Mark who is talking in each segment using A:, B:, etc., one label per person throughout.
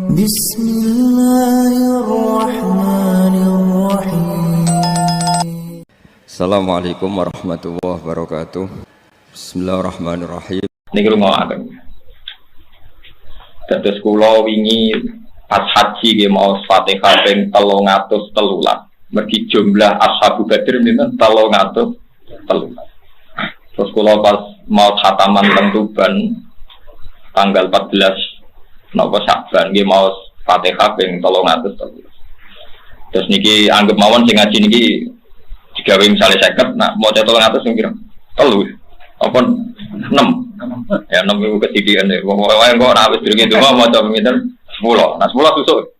A: Bismillahirrahmanirrahim. Assalamualaikum warahmatullahi wabarakatuh. Bismillahirrahmanirrahim.
B: Niki rungokaken. Dados kula wingi pas haji nggih maos Fatihah ping 313. Mergi jumlah ashabu Badr pinten 313. Terus kula pas mau khataman teng Tuban tanggal 14 napa Sa'ban nggih maos Fatihah ping 313. Terus niki anggap mawon sing ngaji niki digawe misale 50, nah maca 300 sing kira 3 apa 6. Ya 6 iku ketidikan e. Wong wae kok ora wis durung itu maca pinten 10. Nah 10 susuk.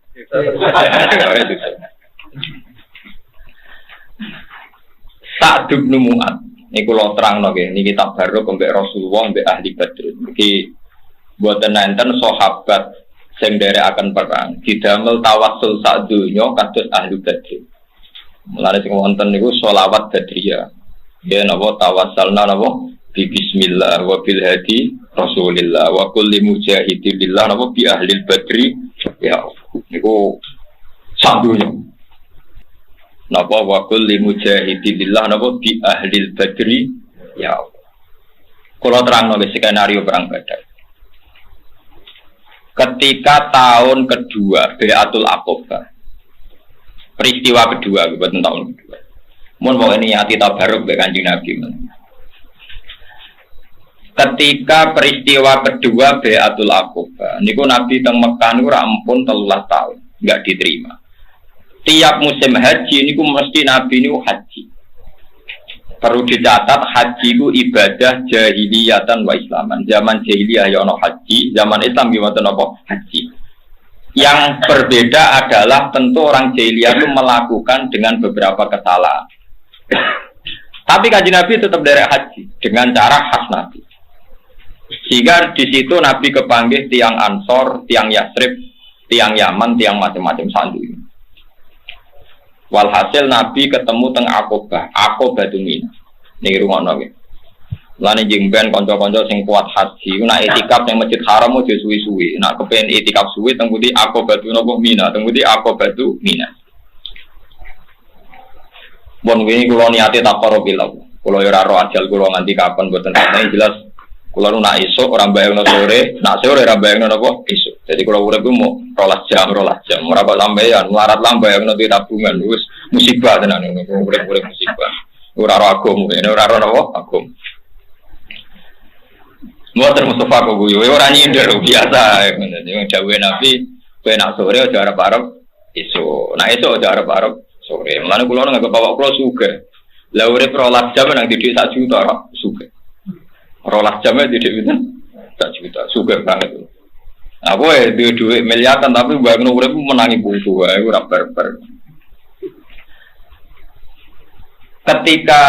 B: Sa'd bin Mu'adz niku kula terangno nggih niki tabarruk mbek Rasulullah mbek ahli Badr. Niki boten enten sahabat sing nderekaken perang didamel tawassul sak donya kados ahli Badr. Mulane sing wonten niku sholawat Badriyah. Ya napa tawassalna napa bi bismillah wa bil hadi Rasulillah wa kulli mujahidin lillah napa bi ahli Badri ya niku sak donya. Napa wa kulli mujahidillah napa bi ahlil badri ya kula terangno skenario perang Badar. Ketika tahun kedua Bai'atul Aqabah, peristiwa kedua bukan tahun kedua, mun mau ini ati tabarruk be Kanjeng Nabi. Ketika peristiwa kedua Bai'atul Aqabah niku Nabi teng Mekah niku ra ampun 13 tahun enggak diterima. Tiap musim haji niku mesti Nabi niku haji. Perlu dicatat haji ku ibadah jahiliyatan wa islaman. Zaman jahiliyah ya ono haji, zaman Islam gimana nopo haji. Yang berbeda adalah tentu orang jahiliyah itu melakukan dengan beberapa kesalahan. Tapi Kanjeng Nabi tetap derek haji dengan cara khas Nabi. Sehingga di situ Nabi kepanggih tiang Ansor, tiang Yasrib, tiang Yaman, tiang macam-macam sandu. Walhasil Nabi ketemu teng Aqabah itu Mina. Niki rumono nggih. Lane jengben kanca-kanca sing kuat haji, nek itikaf ning Masjid Haram ojo suwi-suwi. Nek kepen itikaf suwi teng pundi Aqabah itu napa Mina, teng pundi Aqabah itu Mina. Bon wingi kula niate taqarrubillah. Kula yo ora ro ajal kula nganti kapan mboten ngerti jelas. Kula nu nak esuk ora bayangno sore, nak sore ora bayangno napa esuk. Jadi kalau urip ku mau 12 jam, ora kok sampeyan melarat lambe yang nanti tabungan wis musibah tenan niku urip musibah. Ora ro agama, ora ro napa agama. Mboten Mustafa kok guyu, ora nyindir biasa. Yang dawuhe Nabi, kowe nak sore aja arep-arep esuk. Nak esuk aja arep-arep sore. Mulane kula nganggep bapak kula sugih. Lah urip 12 jam nang didik 1 juta ora sugih. 12 jam didik pinten? 1 juta, sugih banget. Aku duit miliaran tapi bangun urip menangi bungsu wae ora barbar. Ketika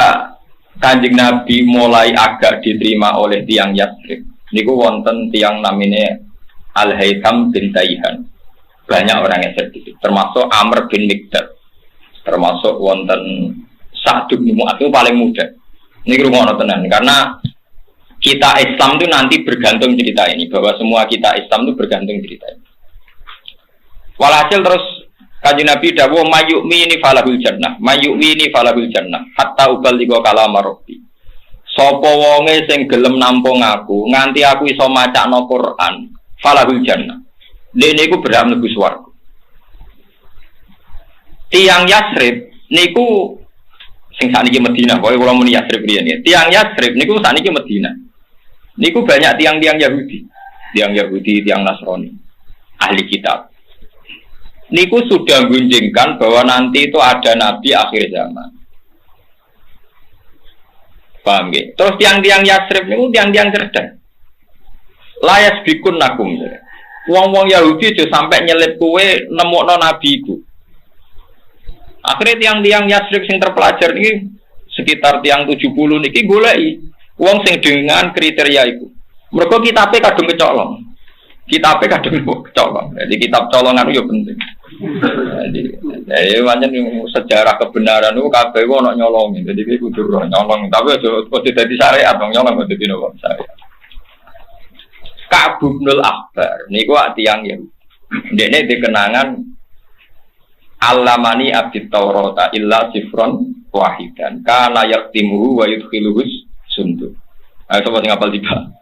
B: Kanjeng Nabi mulai agak diterima oleh tiang Yasrib, niku wonten tiang namine Al-Haytham bin Taihan. Banyak orang yang sedikit, termasuk Amr bin Mikdad, termasuk wonten Sa'd bin Mu'adz paling muda. Niki rumono tenan karena kita Islam itu nanti bergantung cerita ini, bahwa semua kita Islam itu bergantung cerita ini. Walhasil terus Kanjeng Nabi dawuh mayyu'mini falahul jannah, mayyu'mini falahul jannah, hatta uballigha kalama rabbi. Sapa wonge sing gelem nampung aku nganti aku iso macakno Quran, falahul jannah. Dene iku berhak mlebu swarga. Tiang Yasrib niku sing sakniki Madinah, pokoke kula muni Yasrib riyen ya. Tiang Yasrib niku sakniki Madinah. Niku banyak tiang-tiang Yahudi, tiang Nasrani, ahli kitab. Niku sudah gunjingkan bahwa nanti itu ada Nabi akhir zaman. Paham gak? Terus tiang-tiang Yasrib niku tiang-tiang cerdas. Layas bikun nakum. Wong-wong Yahudi aja sampai nyelip kue nemokno Nabi itu. Akhirnya tiang-tiang Yasrib sing terpelajar niki sekitar tiang 70 niki goleki wong sing dengan kriteria itu. Mergo kitabe kadung kecolong. Jadi kitab colongan itu penting. Jadi pancen sejarah kebenaran itu kabeh ono nyolong. Jadi iki kudu nyolong, tapi aja dadi syariat, nyolong dadi nopo syariat. Ka'b bin Al-Ahbar niku tiyang Yahudi. Dene dikenangan Alamani abdi Taurata illa sifron wahidan kana yaktimuhu wa yudkhiluhus sundu. Ayo coba sing apal tiba.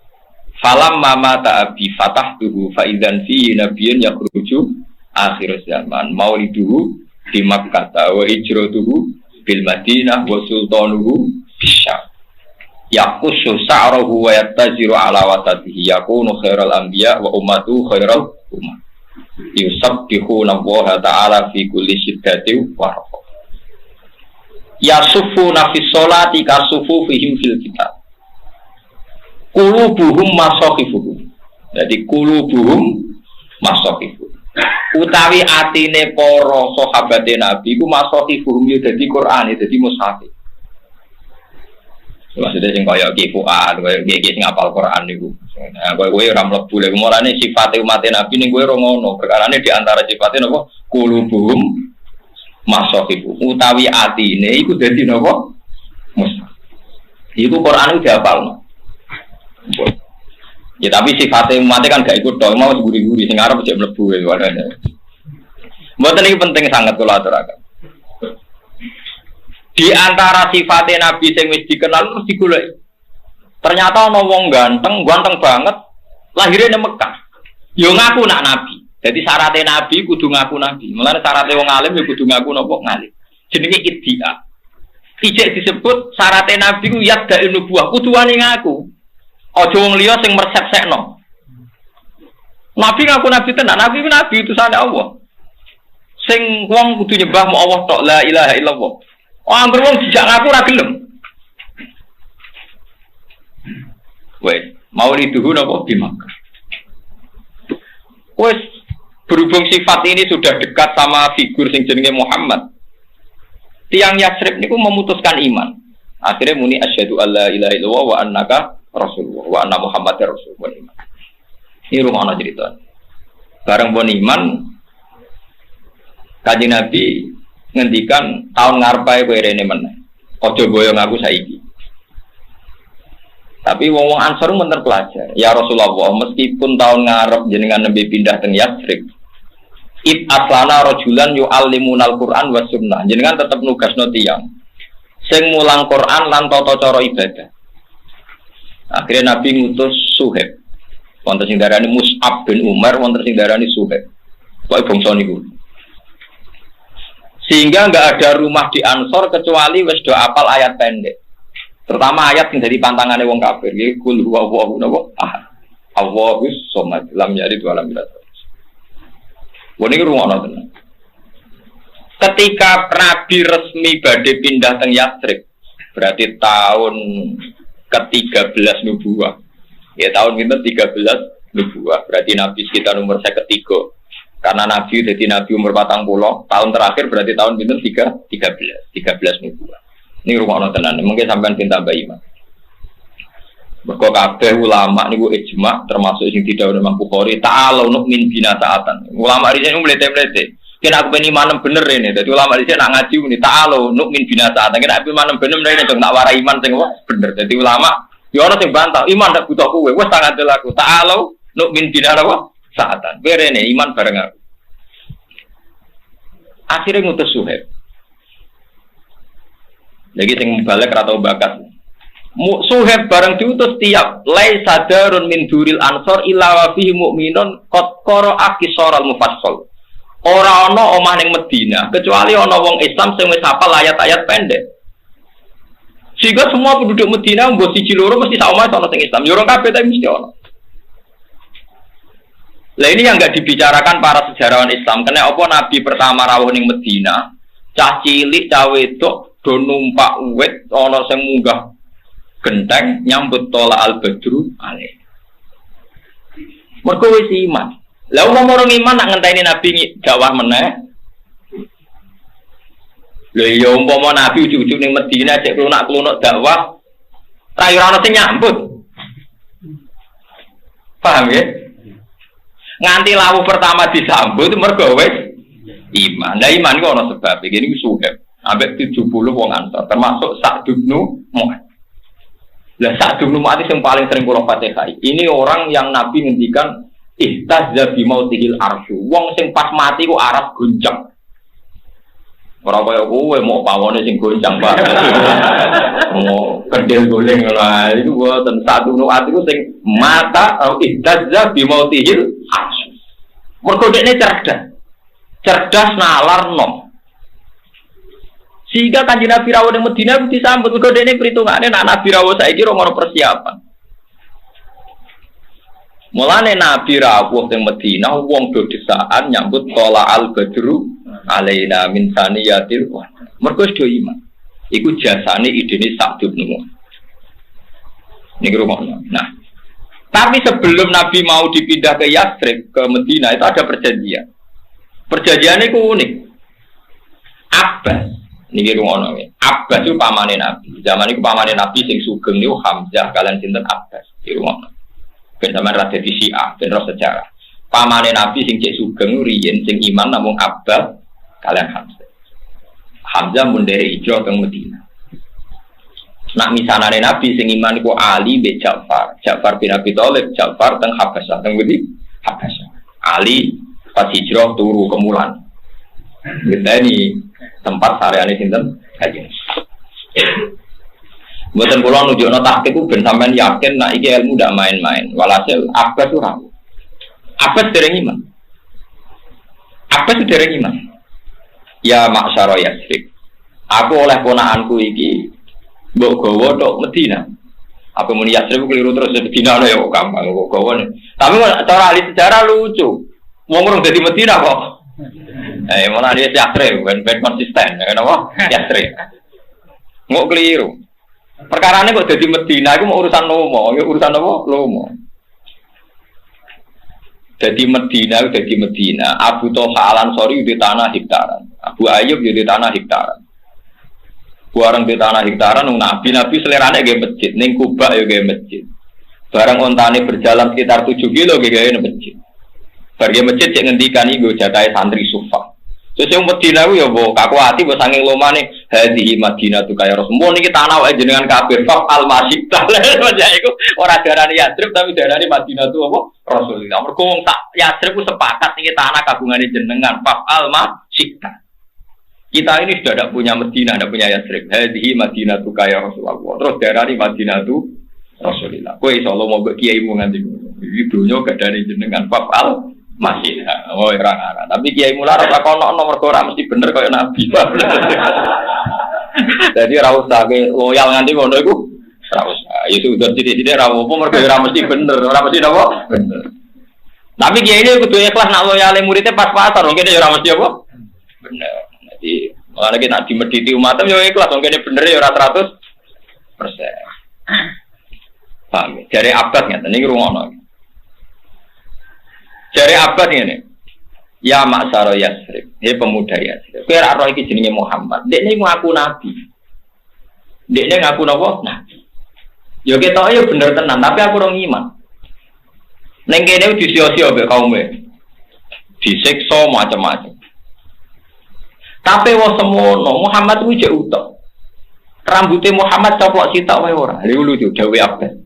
B: Falam mama ta'abi fatahtuhu fa idzan fi nabiyyin yakhruju akhir zaman mauliduhu di Makkah wa hijratuhu bil Madinah wa sultanuhu bisyam. Yaqusu sa'ruhu wa yattaziru ala watatihi yakunu khairal anbiya wa ummatu khairal ummah yusabbihuna Allah ta'ala fi kulli syiddatin wa rafa yasufuna fi sholati kasufufihim fil kitab qulubuhum masakhifuhum. Jadi qulubuhum masakhifuhum utawi atine para sahabate Nabi iku masakhifuhum ya dadi Quran dadi mushaf. Maksudnya sing kaya Ki Fuad, kaya iki sing hafal Quran niku. Nah, kowe ora mlebu lek mulane sifate umat Nabi ning kowe ora ngono. Perkarane di antara sifate napa? Qulubuhum masakhifu. Utawi atine iku dadi napa? Mushaf. Iku Quran iki dihafalno. Ya tapi sifate umat kan gak ikut tok, mau guri-guri sing arep jek mlebu wae. Mboten iki penting sangat kula aturaken. Di antara sifatnya Nabi sing wis dikenal terus digoleki. Ternyata ana wong ganteng banget, lahirnya di Mekah. Yo ngaku nak Nabi. Jadi syaratnya Nabi kudu ngaku Nabi. Mulane syaratnya wong alim yo kudu ngaku napa ngalim. Jenenge iddia. Ijek disebut syaratnya Nabi ku yadda nubuwah, kudu wani ngaku. Aja wong liya sing mersek-sekno. Nabi ngaku Nabi tenan, Nabi ku Nabi utusane Allah. Sing wong kudu nyembah mu Allah tok, la ilaha illallah. Oh, anggur wong dijak ngaku ora gelem. Wes, mauliduhu napa bimak. Wes, berhubung sifat ini sudah dekat sama figur sing jenenge Muhammad. Tiang Yatsrib niku memutuskan iman. Akhirnya muni asyhadu alla ilaha illallah wa annaka rasulullah wa anna muhammadar rasulullah. Ini rumah ana cerita. Bareng pun iman Kanjeng Nabi ngendikan tahun ngarepe kowe rene meneh. Aja boyong aku saiki. Tapi wong-wong Ansor men terpelajar. Ya Rasulullah, meskipun tahun ngarep jenengan nembe pindah teng Yatsrib. Id aslana rajulan yu'allimunal Qur'an was sunnah. Jenengan tetep nugasno tiyang sing mulang Qur'an lan tata cara ibadah. Akhirnya Nabi ngutus Suhaib. Wonten sing darani Mus'ab bin Umar, wonten sing darani Suhaib. Kok bangsa niku. Sehingga enggak ada rumah di Ansor kecuali wis do apal ayat pendek. Terutama ayat yang dari pantangannya wong kafir, yaitu kul huwallahu ahad. Allahus somad lam yalid wa lam yulad. Wong iki rungono tenan. Ketika Nabi resmi badhe pindah teng Yatsrib, berarti tahun ke-13 nubuwah. Ya tahun pinten 13 nubuwah, berarti Nabi sekitar umur 53. Karena Nabi jadi Nabi umur 40, tahun terakhir berarti tahun pinten 13 nubuwah. Ini rumah tenan, mungkin sampean pinta mbak iman. Mergo kabeh ulama niku ijma termasuk sing didhawuhi Imam Bukhari, ta'alu nu'min bina ta'atan. Ulama riyen mlete-mlete. Kena aku ben iman bener ini. Dadi ulama riyen nak ngaji muni ta'alu nu'min bina ta'atan. Kena aku iman bener rene dong tak warai iman sing bener. Dadi ulama ya ana sing bantah, iman ndak butuh kowe. Wis tak ngandel aku. Ta'alu nu'min bina ta'atan. Berene iman bareng aku. Akhirnya ngutus Suhaib. Lagi sing balik atau bakat. Suhaib bareng diutus tiap lai sadarun min duril ansor illa wa fihi mu'minun qad qara'a qisaral mufassal. Ora ana omah ning Madinah kecuali ana wong Islam sing wis hafal ayat-ayat pendek. Sehingga semua penduduk Madinah mbok siji loro mesti sak omah ana sing Islam. Yo ora kabeh tapi mesti ana. Lah ini yang enggak dibicarakan para sejarawan Islam. Karena apa Nabi pertama rawuh ning Madinah, cah cilik, cah wedok do numpak wit ana sing munggah genteng nyambut tola al-badru alaih. Mergo wis iman. Lah wong orang iman nak ngenteni Nabi dakwah meneh. Lha ya umpama Nabi ujug-ujug ning Madinah cek klunak-klunuk dakwah, ra ora sing nyambut. Paham ya? Nganti lawu pertama disambut mergo wis iman. Lah iman ku ana sebab. Iki niku Suhaib. Ambek 70 wong Ansor termasuk Sa'd bin Mu'adz. Lah Sa'd bin Mu'adz yang paling sering kula Fatihah. Ini orang yang Nabi ngendikan ihtazza bi mautihil arsy. Wong sing pas mati ku aras goncang. Ora kaya kowe mau pawone sing goncang Pak. Mau kendel goleng lha iku boten satu nuat iku sing mata ihtazza bi mautihil arsy. Mergo dekne cerdas nalar nom. Sehingga Kanjeng Nabi rawuh ning Madinah ku disambut mergo dekne perhitungane nek Nabi rawuh saiki ora ono persiapan. Mulane Nabi rawuh ning Madinah wong do desaan nyambut tola al badru alaina min saniyatil wa. Mergo do iman. Iku jasane idene Sa'd bin Mu'adz. Niki rumakno. Nah, tapi sebelum Nabi mau dipindah ke Yatsrib ke Madinah itu ada perjanjian. Perjanjiannya itu unik. Abbas, niki rumakno. Abbas itu pamane Nabi. Zaman itu pamane Nabi sing sugeng niku Hamzah kalian sinten Abbas. Niki rumakno. Ben sampean ra dadi Syiah, ben ro sejarah. Pamane Nabi sing cek sugeng riyen sing iman namung Abbas kalian Hamzah. Hamzah mun dari hijrah ke Madinah. Nak misanane Nabi sing iman iku Ali bin Ja'far. Ja'far bin Abi Thalib, Ja'far teng Habasyah, teng ngendi? Habasyah. Ali pas hijrah turu ke Mulan. Ngenteni tempat sareane sinten? Kanjeng. Mboten kula nunjukno tahqiq ku ben sampean yakin nek iki ilmu ndak main-main. Walhasil Abbas ora. Abbas dereng iman. Abbas dereng iman. Ya maksara Yatsrib. Aku oleh ponakanku iki mbok gawa tok Madinah. Apa muni Yatsrib keliru terus Madinah ya kok gampang kok gawa. Tapi cara ahli sejarah lucu. Wong urung dadi Madinah kok. Malah dia Yatsrib ben konsisten ya napa? Yatsrib. Ngok keliru. Perkarane kok dadi Madinah iku mau urusan lomo, ya urusan apa? Lomo. Jadi Medina, Abu Thalha Al-Ansari di tanah hektaran, Abu Ayyub di tanah hektaran. Barang di tanah hektaran, Nabi selerane ge masjid, ning Kuba ya ge masjid. Barang ontane berjalan sekitar 7 kilo ge gawe masjid. Barge masjid cek ngendikan iku jatahe santri Sufa. Terus yang Medina ku ya mbok kaku ati mbok saking lomane hadhihi Madinatu kaya Rasulullah niki tanah wae jenengan kafir fa al-masjid. Ya iku ora darani Yatsrib tapi darani Madinatu apa Rasulullah. Mergo wong tak Yatsrib ku sepakat niki tanah kagungane jenengan fa al-masjid. Kita ini sudah tidak punya Medina, tidak punya Yatsrib. Hadhihi Madinatu kaya Rasulullah. Terus darani Madinatu Rasulullah. Kowe iso mau mbok kiaimu nganti iki donya gadane jenengan fa al masih, oh orang-orang. Tapi Kiai Mular ora kono nomor ora mesti bener kaya Nabi. Jadi ora usah loyal nganti ngono iku. Ora usah. Ya sudah sithik-sithik ra opo mergo ora mesti bener, ora mesti napa? Bener. Tapi Kiai ini kudu ikhlas nak loyale muridnya pas-pasan, mungkin ora mesti apa? Bener. Jadi malah kita dimediti umatem yo ikhlas, mungkin bener ya ora 100%. Paham? Jare abad ngeten iki rungono. Jare abad ngene. Ya maksara Yatsrib, he pemuda Yatsrib. Kowe ora roh iki jenenge Muhammad. Dekne ngaku nabi. Dekne ngaku napa? Nabi. Yo ketoke yo bener tenan, tapi aku ora iman. Ning kene disio-sio mbek kaume. Disiksa macam-macam. Tapi wong semono Muhammad kuwi jek utek. Rambute Muhammad coplok sitok wae ora. Lha lucu dawuh abad.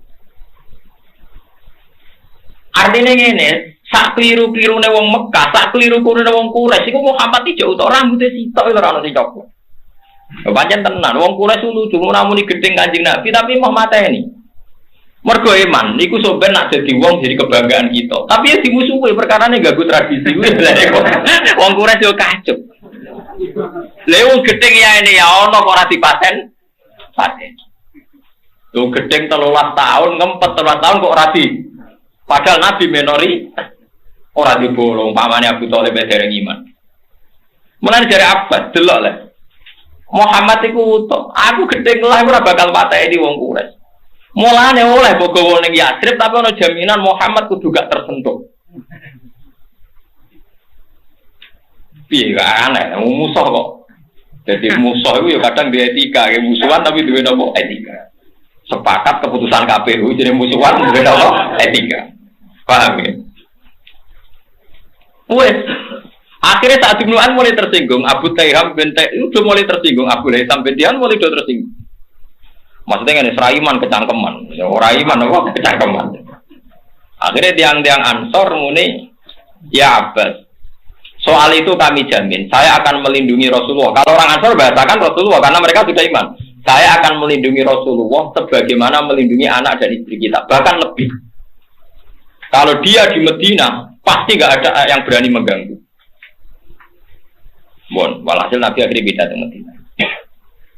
B: Artine ngene, sak kliru-klirune wong Mekah, sak kliru-klirune wong Quraisy iku Muhammad iki jek utek rambute sitok ora ono sing coplok. Pancen tenan, wong Quraisy lucu muni gedeng Kanjeng Nabi tapi mau mateni. Mergo iman niku sampeyan nak dadi wong jadi kebanggaan kita. Tapi ya dimusuhi perkarane ganggu tradisi. Wong Quraisy yo kacup. Lha wong gedeng ya ini ya ono kok ora dipaten. Paten. Wong gedeng 13 tahun, ngempet 13 tahun kok ora di. Padahal Nabi minori ora dibolong pamane Abu Thalib dereng iman. Mulane jare abad delok le. Muhammad iku utuh. Aku gedeng lah ora bakal pateni wong Quraisy. Mulane oleh bogo ning Yatsrib tapi ana jaminan Muhammad kudu gak tersentuh. Piye gak aneh, musuh kok. Jadi musuh itu ya kadang dia etika, kayak musuhan tapi duwe napa etika. Sepakat keputusan KPU jadi musuhan duwe napa etika. Paham ya? Wes. Akhirnya saat Ibnu An mulai tersinggung, Abu Taiham bin itu udah mulai tersinggung, Abu Haitham bin Dian mulai udah tersinggung. Maksudnya kan seraiman kecangkeman, orang iman apa kecangkeman. Akhirnya tiang-tiang Ansor muni, ya Abbas, soal itu kami jamin, saya akan melindungi Rasulullah. Kalau orang Ansor bahasakan Rasulullah karena mereka sudah iman. Saya akan melindungi Rasulullah sebagaimana melindungi anak dan istri kita, bahkan lebih. Kalau dia di Medina, pasti nggak ada yang berani mengganggu. Bon, walhasil Nabi akhirnya beda dengan Medina.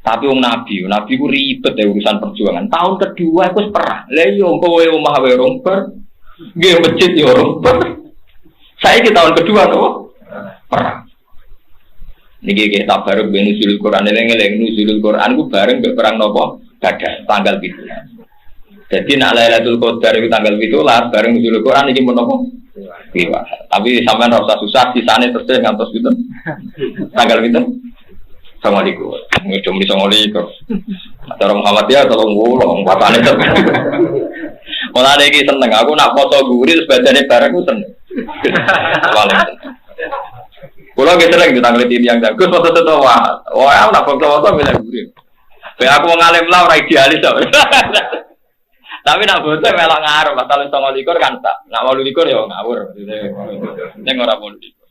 B: Tapi Nabi ku ribet ya urusan perjuangan. Tahun kedua aku perang. Lah yo kowe omah wae romper, nggih masjid yo romper. Saya di tahun kedua tuh perang. Niki kita bareng nuzulul Quran eleng-eleng nuzulul Quran ku bareng mbek perang napa? Badar tanggal 17. Jadi nak Lailatul Qadar itu tanggal 17 bareng nuzulul Quran iki mun napa? Iya. Tapi sampean ora usah susah sisane terus ngantos pinten? Tanggal pinten? Assalamualaikum. Ngedom di Assalamualaikum. Cara Muhammadiyah tolong ngulong patane to. Ora iki seneng aku nak foto guri terus badane bareng ku seneng. Kalau kita lagi ditanggal yang jago, foto-foto wah, aku nak foto-foto bilang gurih. Aku mau ngalim lah, orang idealis tapi nak foto melak ngaruh, masalah sama likur kan tak, nak mau likur ya ngawur. Ini orang mau likur.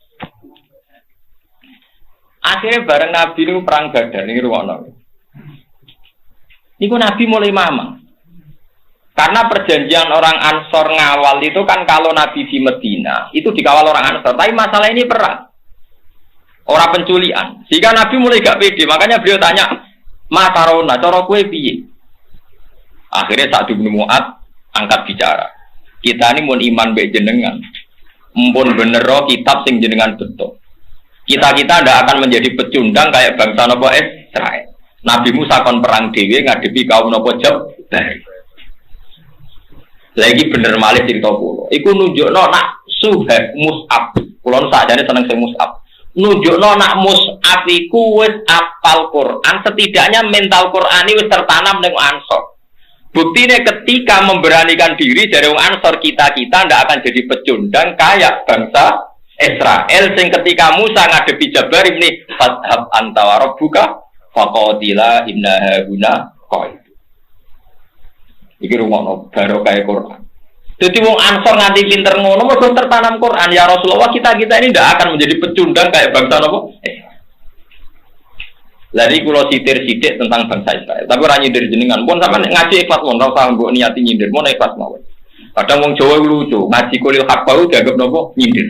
B: Akhirnya bareng Nabi itu perang Badar ini ruang. Ini Nabi mulai mamang. Karena perjanjian orang Ansor ngawal itu kan kalau Nabi di Medina itu dikawal orang Ansor, tapi masalah ini perang. Orang penculian, sehingga Nabi mulai gak pede, makanya beliau tanya, Matarona, cara kue piye? Akhirnya Sa'd bin Mu'adz angkat bicara. Kita ini mun iman mbek jenengan, mumpun bener kitab sing jenengan betul. Kita ndak akan menjadi pecundang kayak bangsa nopo Israel. Nabi Musa kon perang dhewe ngadepi kaum nopo Jabbar. Lagi bener malih cerita kula. Iku nunjukno nak Suhaib Mus'ab. Kula sakjane seneng sing Mus'ab. Nunjukno nak Mus'ab iku wis apal Quran, setidaknya mental Quran ini wis tertanam ning Ansor. Buktine ketika memberanikan diri dari wong Ansor kita ndak akan jadi pecundang kayak bangsa Israel sing ketika Musa ngadepi Jabbar ini fadhab anta wa rabbuka faqatila inna hauna qaid. Iki rumono barokah Quran. Jadi wong Ansor nganti pinter ngono mergo tertanam Quran. Ya Rasulullah kita ini tidak akan menjadi pecundang kayak bangsa napa? Lari kula sitir-sitik tentang bangsa Israel. Tapi ora nyindir jenengan. Pun sampean ngaji ikhlas mon ora usah mbok niati nyindir, mon ikhlas mawon. Kadang wong Jawa lucu, ngaji kulil hak baru dianggap napa? Nyindir.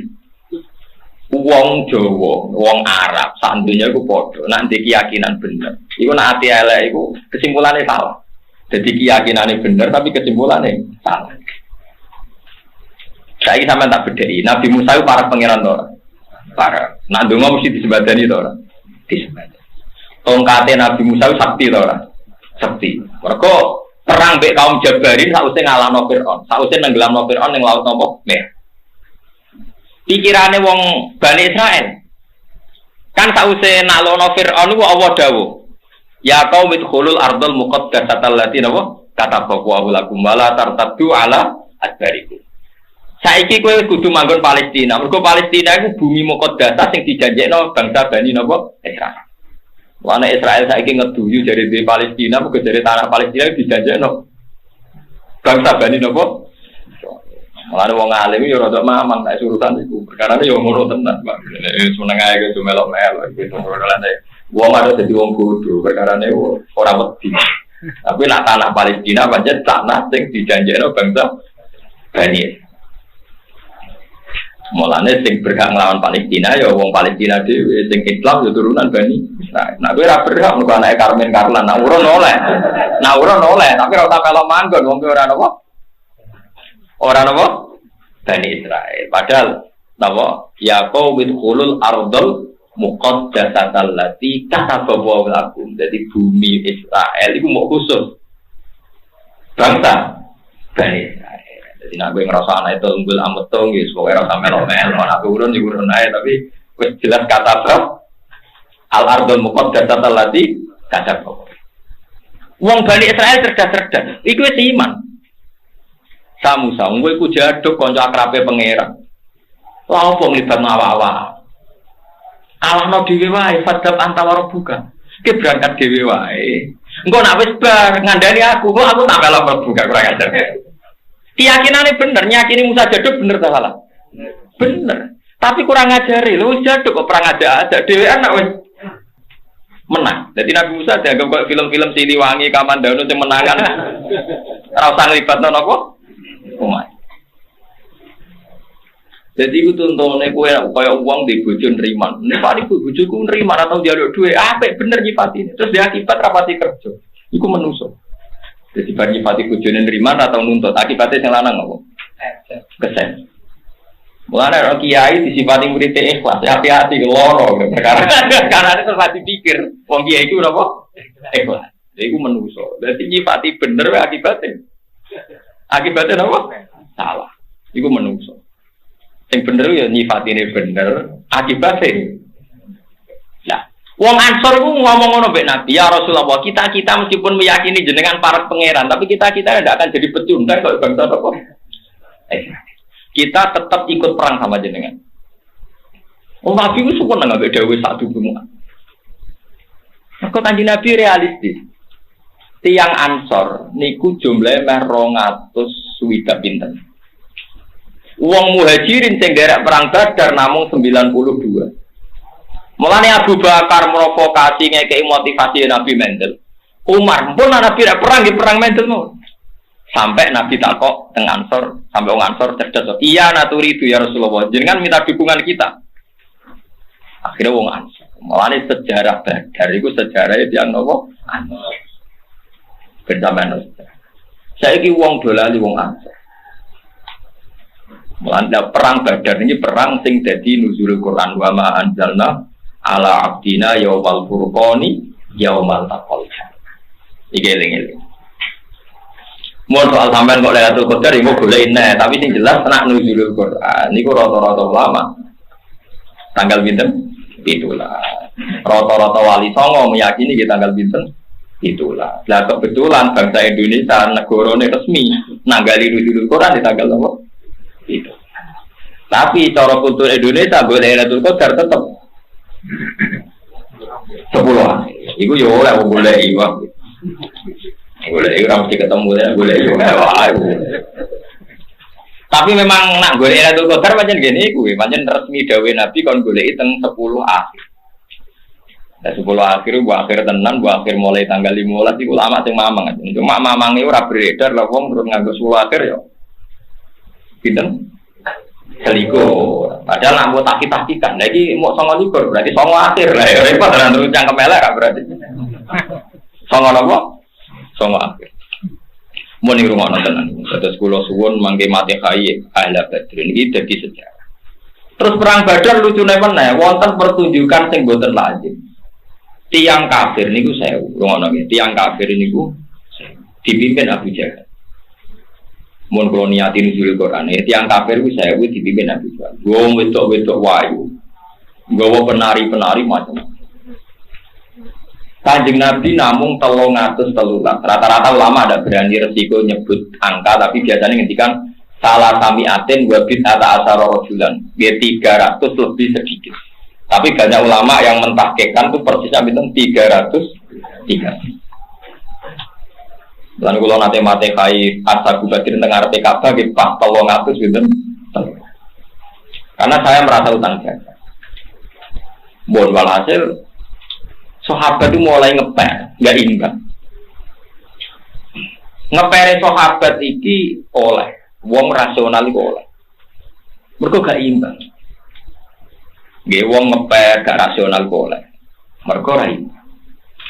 B: Wong Jawa, wong Arab, sandunya iku padha. Nek keyakinan bener. Iku nek ati elek iku kesimpulannya salah. Jadi keyakinannya bener tapi kesimpulannya salah. Saiki sampean tak bedheki, Nabi Musa itu para pangeran to ora? Para. Nak ndonga mesti disebadani to ora? Disebadani. Tongkate Nabi Musa itu sakti to ora? Sakti. Mergo perang mbek kaum Jabarin sausé ngalahno Firaun, sausé nenggelamno Firaun ning laut napa? Merah. Pikirane wong Bani Israel. Kan sausé nalono Firaun iku Allah dawuh. Ya qaum idkhulul ardal muqaddasatal lati napa? Katabaku lakum wala tartaddu ala adbarikum. Saiki kowe kudu manggon Palestina. Mergo Palestina iku bumi muqaddasah sing dijanjekno bangsa Bani napa? Israel. Wana Israel saiki ngeduyu jare di Palestina, mergo jare tanah Palestina dijanjekno bangsa Bani napa? Mulane wong alim yo rada mamang nek urusan iku. Perkarane yo ngono tenan, Pak. Nek seneng ae kudu melok-melok gitu. Wong ada dadi wong kudu, perkarane ora wedi. Tapi nek tanah Palestina pancen tanah sing dijanjekno bangsa Bani. Mulane sing berhak nglawan Palestina ya wong Palestina dhewe, sing Islam ya turunan Bani Israil. Nah, kowe ora berhak mergo anake Karmen Karlan, nah urun oleh. Nah urun oleh, tapi ora tak melok manggon wong ora napa? Ora napa? Bani Israil. Padahal napa? Ya qaumil khulul ardul muqaddasatal lati katabahu lakum. Jadi bumi Israel iku mau khusus bangsa Bani Israil. Jadi nak gue ngerasa anak itu unggul ametong, gitu. Pokoknya rasa melo-melo, anak urun aja. Tapi gue jelas kata bro, al-ardul muqaddasatal lati kata bro. Wong Bani Israel cerdas-cerdas, itu iman. Samu-samu, gue jaduk konco akrabe pangeran. Lalu kok ngelibat ngawa-awa. Allah no dewe wae, fadab antawara buka. Kita berangkat dewe wae. Engkau nak wis bar ngandani aku, kok aku tak melok buka kurang ajar. Keyakinannya bener, nyakini Musa Jaduk bener tak salah? Bener. Tapi kurang ngajari, lu Jaduk kok perang aja dewe anak wes menang. Jadi Nabi Musa dianggap kok film-film Siliwangi, Kamandano yang menangan. Rasa ngelibatno napa? Umat. Jadi itu tontonnya kaya uang di bojo neriman. Ini paling bojoku neriman atau jaluk duit. Apik bener nyifat ini. Terus dia akibat rapati kerja. Iku menusuk. Jadi bagi nyifati bojone neriman atau nuntut. Akibatnya yang lanang apa? Kesen. Mulane orang kiai disifati murid ikhlas. Hati-hati loro. Karena itu terus dipikir. Wong kiai itu apa? Ikhlas. Jadi iku menusuk. Jadi nyifati bener akibatnya. Akibatnya apa? Salah. Iku menusuk. Yang bener ya nyifati ini bener. Akibatnya. Nah. Wong Ansor itu ngomong ngono mbek Nabi, ya Rasulullah, kita meskipun meyakini jenengan para pangeran, tapi kita tidak akan jadi pecundang kalau bangsa apa. Kita tetap ikut perang sama jenengan. Wong Nabi itu suka nggak beda satu semua. Maka Kanjeng Nabi realistis. Tiang Ansor niku jumlahnya 200 swidak pinten. Wong Muhajirin sing derek perang Badar namung 92. Mulane Abu Bakar provokasi ngekei motivasi Nabi Mendel. Umar pun Nabi perang Mendel mau. Sampai Nabi takok teng Ansor, sampai wong Ansor cerdas. Iya naturi itu ya Rasulullah. Jenengan minta dukungan kita. Akhirnya wong Ansor. Mulane sejarah Badar itu sejarahnya yang nopo? Ansor. Bersamaan. Saiki wong dolali wong Ansor. Mulane perang Badar ini perang sing dadi nuzulul Quran wa ma anzalna ala abdina yaumal furqani yaumal taqal. Iki eling-eling. Mun soal sampean kok Lailatul Qadar iku golek neh, tapi sing jelas tenak nuzulul Quran niku rata-rata ulama. Tanggal pinten? 17. Rata-rata wali songo meyakini ki tanggal pinten? 17. Lah kebetulan bangsa Indonesia negarane resmi nanggali nuzulul Quran di tanggal apa? Itu. Tapi cara kultur Indonesia golek Lailatul Qadar tetep 10. Iku yo ora boleh iwak. Boleh ora mesti ketemu ya, boleh yo. Tapi memang nak golek Lailatul Qadar pancen ngene iku, pancen resmi dawuh Nabi kon goleki teng 10 akhir. Nah 10 akhir bu akhir tenan, bu akhir mulai tanggal 15 iku lama sing mamang. Cuma mamange ora beredar lah wong terus nganggo 10 akhir yo. Pinten? Selikur. Padahal nak buat takik-takikan. Lagi mau 9 berarti 9 akhir lah. Repot dan terus cangkem elek kan berarti. 9 apa? 9 akhir. Mau nih rumah nonton. Terus kulo suwun mangke mati kai ahla Badrin iki dadi sejarah. Terus perang Badar lucune meneh wonten pertunjukan sing boten lazim. Tiang kafir niku 1000. Ngono nggih. Tiang kafir niku dipimpin Abu Jahal. Mun kula niati nuzul Quran, tiang kafir ku 1000 dipimpin Nabi Muhammad. Wong wedok-wedok wayu. Nggawa penari-penari macam. Kanjeng Nabi namung 313. Rata-rata ulama ada berani resiko nyebut angka tapi biasanya ngendikan salah samiatin wa bid'ata asyara rajulan. Nggih 300 lebih sedikit. Tapi banyak ulama yang mentahqiqkan itu persisnya pinten 303. Lan kula nate mate kai Ashabu Badrin teng ngarepe Ka'bah nggih pas 300 pinten. Karena saya merasa utang jasa. Bon walhasil sahabat itu mulai ngepel, enggak imbang. Ngepere sahabat iki oleh wong rasional iku oleh. Mergo gak imbang. Nggih wong ngepel gak rasional kok oleh. Mergo ra imbang.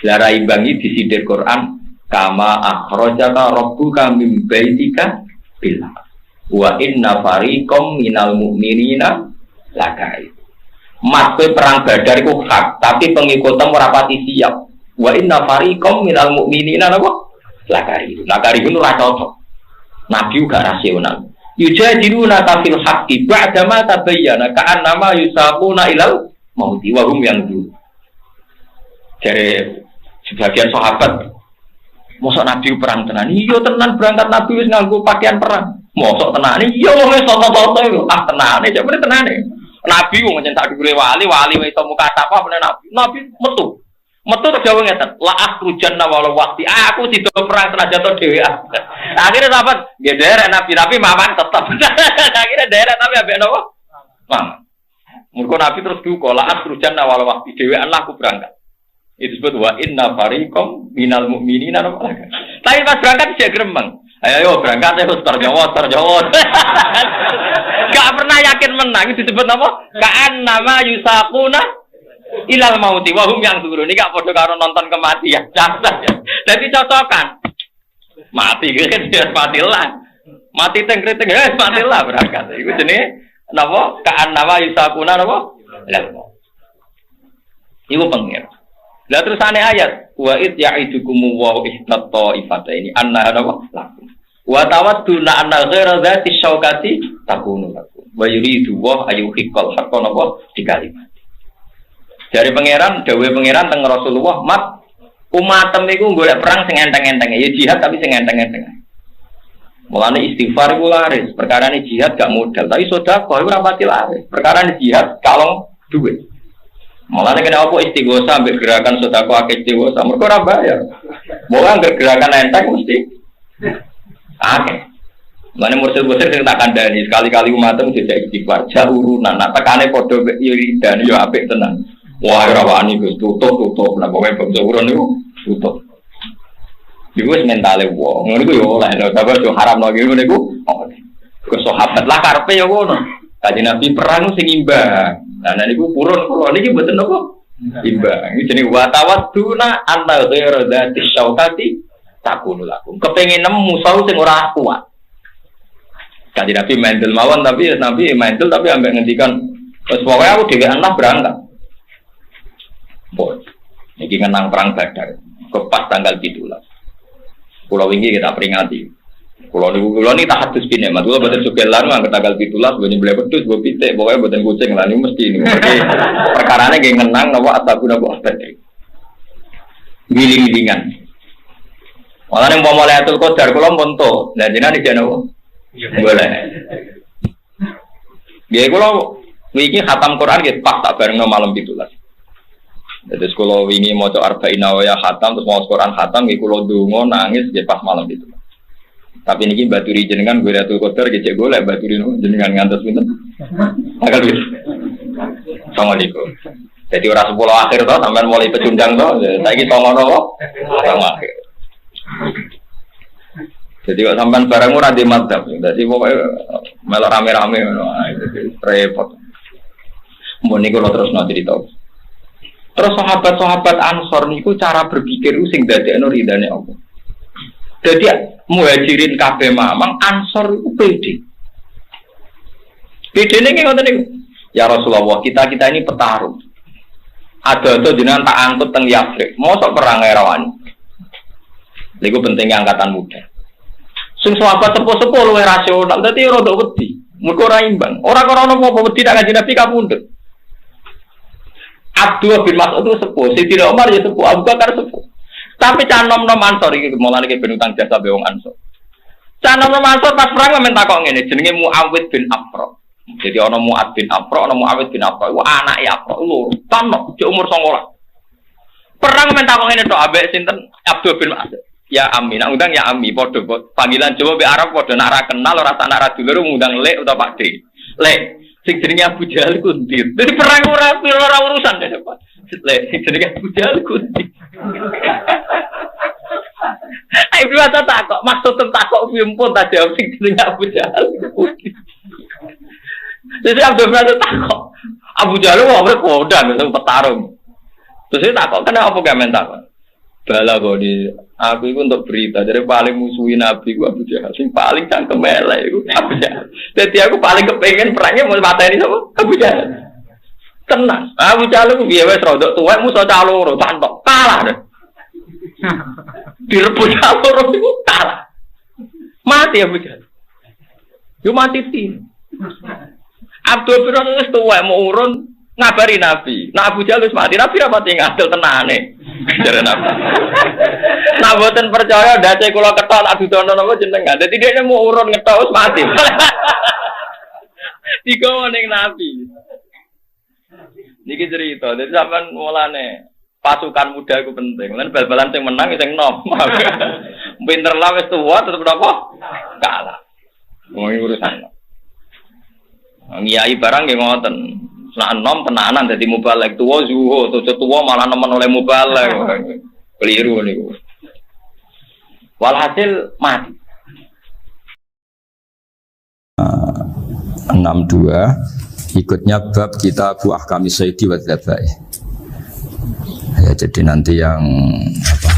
B: Lah ra imbang iki disindir Quran kama akhrajaka rabbuka min baitika bil wa inna fariqam minal mu'minina lakai. Masuk perang Badar iku hak, tapi pengikutmu ora pati siap. Wa inna fariqam minal mu'minina napa? Lakai. Lakai itu ora cocok. Nabi juga rasional. Yujadiluna fil haqqi ba'da ma tabayyana ka'annama yusaquna ilal mauti wa hum yanzur. Dari sebagian sahabat mosok Nabi perang tenan. Iya tenan berangkat Nabi wis nganggo pakaian perang. Mosok tenan. Iya wong wis toto-toto tenane, jane tenane. Nabi wong nyen tak dhuwure wali wis iso muka apa meneh Nabi. Nabi metu. Metu terus jawab ngeten, la akhrujanna walau waqti. Aku sido perang senajan to dhewean. Akhirnya sahabat, nggih derek Nabi tapi mamang tetep. Akhirnya derek Nabi ambek napa? Mamang. Mergo Nabi terus duka, la akhrujanna walau waqti dhewean lah aku berangkat. Itu disebut wa inna fariqam minal mu'minina. Tapi pas berangkat dia gremeng. Ayo berangkat terus terjawab. Gak pernah yakin menang itu disebut apa? Ka'an nama yusaquna ilal mauti wahum yang turun. Ini gak podo karo nonton kematian. Jadi cocokan. Mati kan dia matilah. Mati tengkriting matilah berangkat. Iku jenenge napa? Ka'an nama yusaquna napa? Ilal mauti. Iku pengir. Lah terusane ayat wa id ya'idukum wa ihtat ta'ifataini anna napa? Lakum. Wa tawadduna anna ghaira dzati syaukati takunu lakum. Wa yuridu wa ayyuhiqqal haqqo napa di kalimat. Dari pangeran, dawuh pangeran teng Rasulullah, "Mat umatem iku golek perang sing enteng-enteng, ya jihad tapi sing enteng-enteng." Mulane istighfar iku laris, perkarane jihad gak modal, tapi sedekah iku ora pati laris. Perkarane jihad kalong duit. Mulane kena apa istighosa ambek gerakan sedekah akeh istighosa, mergo ora bayar. Mau anggar gerakan enteng mesti akeh. Mulane mursid-mursid sing tak kandhani sekali-kali umatem dijak istighfar, urunan, nak tekane padha wiridan yo apik tenan. Wah, ora wani Gus, tutup. Lah pokoke bangsa urun niku tutup. Iku wis mentale wong. Ngono iku yo oleh lho, tapi yo haram lagi ngono niku. Ke sahabat lah karepe yo ngono. Kanjeng Nabi perang sing imbang. Lah niku purun kula niki mboten napa? Imbang. Iki jenenge wa tawadduna anta ghairu dzati syaukati takunu lakum. Kepengin nemu musuh sing ora kuat. Kanjeng Nabi mendel mawon tapi Nabi mendel tapi ambek ngendikan wis pokoke aku dhewean lah berangkat. Boy, ini ngenang perang Badar, kepas tanggal 17. Pulau ini kita peringati. Pulau ini tak hadus bine, maksudnya buatan sugelan, angkat tanggal 17, buatan beli pedus, buat pitek, pokoknya buatan kucing lah, ini mesti ini. Perkara ini ngenang, nawa ataku nawa Badar. Giling-gilingan. Malah yang mau mulai atul kodar, kalau monto, dan jenah di jana boleh. Dia kalau ini khatam Quran, kita pas tak bareng malam 17. Jadi kalau ini mau coba arba'in nawaya khatam terus mau Quran khatam, ini kalau dungo nangis dia pas malam itu. Tapi ini baturi jenengan gue lihat kotor, gecek gue lihat baturi jenengan ngantos minta. Agak gitu. Assalamualaikum. Jadi orang 10 akhir toh sampai mulai pecundang toh, saya ini tongon toh, sama akhir. Jadi kok sampai barang murah di madzhab, jadi pokoknya malah rame-rame, repot. Mau nih kalau terus nanti ditahu. Terus sahabat-sahabat Ansor niku cara berpikir sing dadekno ridane Allah. Jadi muhajirin kabeh mamang Ansor iku pede. Pedene nggih ngoten niku. Ya Rasulullah, kita ini petarung. Ada jenengan tak angkut teng Yathrib, mosok perang rawani. Niku pentingnya angkatan muda. Sing sahabat sepuh-sepuh luwih rasional, dadi ora ndok wedi. Mergo ora imbang. Ora ana apa-apa wedi tak kanjeng Nabi kapundhut. Abdullah bin Mas'ud itu sepuh, Sayyidina Umar ya sepuh, Abu Bakar sepuh. Tapi canom-nom Ansor iki mulane iki ben utang jasa be wong Ansor. Canom-nom Ansor pas perang men takok ngene, jenenge Muawid bin Afra. Jadi ana Muad bin Afra, ana Muawid bin Afra. Iku anake Afra loro, tanok di umur 19. Perang men takok ngene tok ambek sinten Abdullah bin Mas'ud. Ya Ami, nak undang ya Ami, padha panggilan Jawa be Arab padha nak ra kenal ora tak nak ra dulur ngundang Lek utawa Pak D. Lek sing jenenge Abu Jahal ku ndi? Dadi perang ora urusan ya, Pak. Lek sing jenenge Abu Jahal ku ndi? Ayo bata takok, maksud takok piye pun tak jawab sing jenenge Abu Jahal ku ndi. Jadi Abdul Razak takok. Abu Jahal ora kodang sing petarung. Terus dia takok, kenapa gak mentak? Bala kok di aku itu untuk berita, jadi paling musuhin Nabi ku Abu Jahal, sing paling cangkem elek iku Abu Jahal. Jadi aku paling kepengen perangnya mau mateni sapa? Abu Jahal. Tenang. Abu Jahal ku piye wis rodok tuwek musuh caloro santok kalah deh. Direbut caloro iku kalah. Mati Abu Jahal. Yo mati tim. Abdul Firman wis tuwek mau urun ngabari Nabi. Nah Abu Jahal wis mati, Nabi ra pati ngadil tenane. Jare Nabi. Nah boten percaya dace kula ketok tak dudono napa jenengan. Dadi dhekne mau urun ngetok wis mati. Digawa ning Nabi. Niki cerita, dadi sampean mulane pasukan muda itu penting. Lan bal-balan sing menang sing nom. Pinter lah wis tuwa tetep napa? Kalah. Wong urusan. Ngiyai barang nggih ngoten. Nek enom tenanan dadi mubalek tuwa zuhud, tuwa malah nemen oleh mubalek. Keliru niku. Walhasil mati.
A: 62 ikutnya bab kita Bu Ahkami Sayyidi wa Dzabai. Ya, jadi nanti yang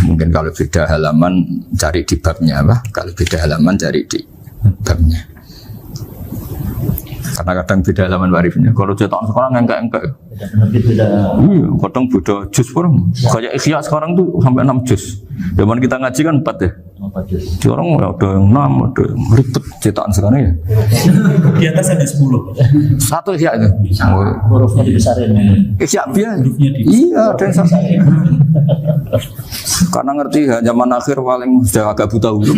A: mungkin kalau beda halaman cari di babnya kalau beda halaman cari di babnya. Karena kadang beda halaman warifnya. Kalau cetak sekarang enggak. Iya, kadang beda juz sekarang. Kayak Ikhya sekarang tuh sampai 6 juz. Zaman kita ngaji kan 4 ya. 4 juz. Sekarang ada yang 6, ada yang ribet cetakan sekarang ya.
C: Di atas ada 10.
A: Satu Ikhya itu.
C: Hurufnya dibesarin.
A: Ikhya biar. Iya, ada yang sama. Karena ngerti ya, zaman akhir paling sudah agak buta huruf.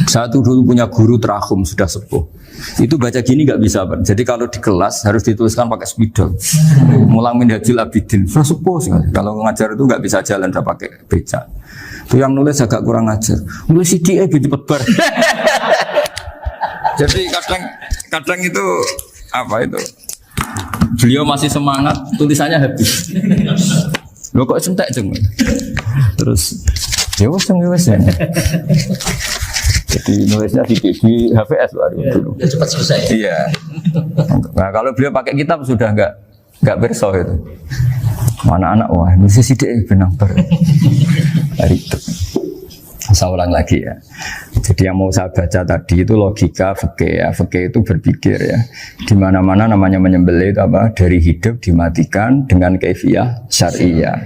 A: Saya tuh dulu punya guru terakhum sudah sepuh. Itu baca gini nggak bisa, Pak. Jadi kalau di kelas harus dituliskan pakai spidol. Mulang Minhajul Abidin, sudah sepuh sekali. Kalau ngajar itu nggak bisa jalan, udah pakai beca. Itu yang nulis agak kurang ajar. Nulis CDE cepet bar. Jadi kadang itu apa itu? Beliau masih semangat, tulisannya habis. Lo kok sentek ceng? Terus ya wes ya. Jadi nulisnya di HVS baru.
C: Ya cepat selesai.
A: Iya. Nah kalau beliau pakai kitab sudah enggak berso itu. Mana anak wah nulis sidik benang ber. Hari itu. Saya ulang lagi ya. Jadi yang mau saya baca tadi itu logika fikih ya. Fikih itu berpikir ya. Di mana-mana namanya menyembelih itu apa? Dari hidup dimatikan dengan kaifiyah syariah.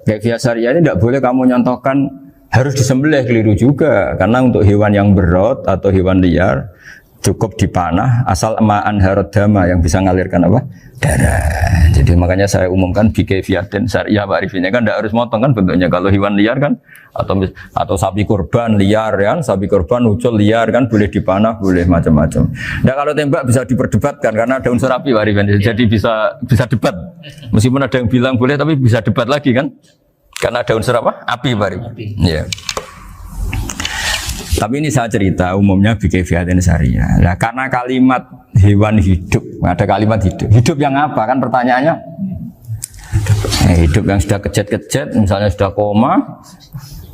A: Kaifiyah syariah ini tidak boleh kamu nyontohkan harus disembelih, keliru juga. Karena untuk hewan yang berot atau hewan liar cukup dipanah asal ma'an harodama yang bisa mengalirkan apa? Darah. Jadi makanya saya umumkan bikaifiyatin syariah Pak Arifin kan tidak harus motong kan bentuknya. Kalau hewan liar kan atau sapi kurban liar kan, sapi kurban ucul liar kan boleh dipanah, boleh macam-macam. Nah kalau tembak bisa diperdebatkan karena ada unsur api Pak Arifin. Jadi bisa debat. Meskipun ada yang bilang boleh tapi bisa debat lagi kan. Karena ada unsur apa? Api Pak Arifin. Iya. Tapi ini saya cerita umumnya bikaifiyatin syariah. Nah, karena kalimat hewan hidup, ada kalimat hidup. Hidup yang apa? Kan pertanyaannya. Hidup yang sudah kejet-kejet, misalnya sudah koma,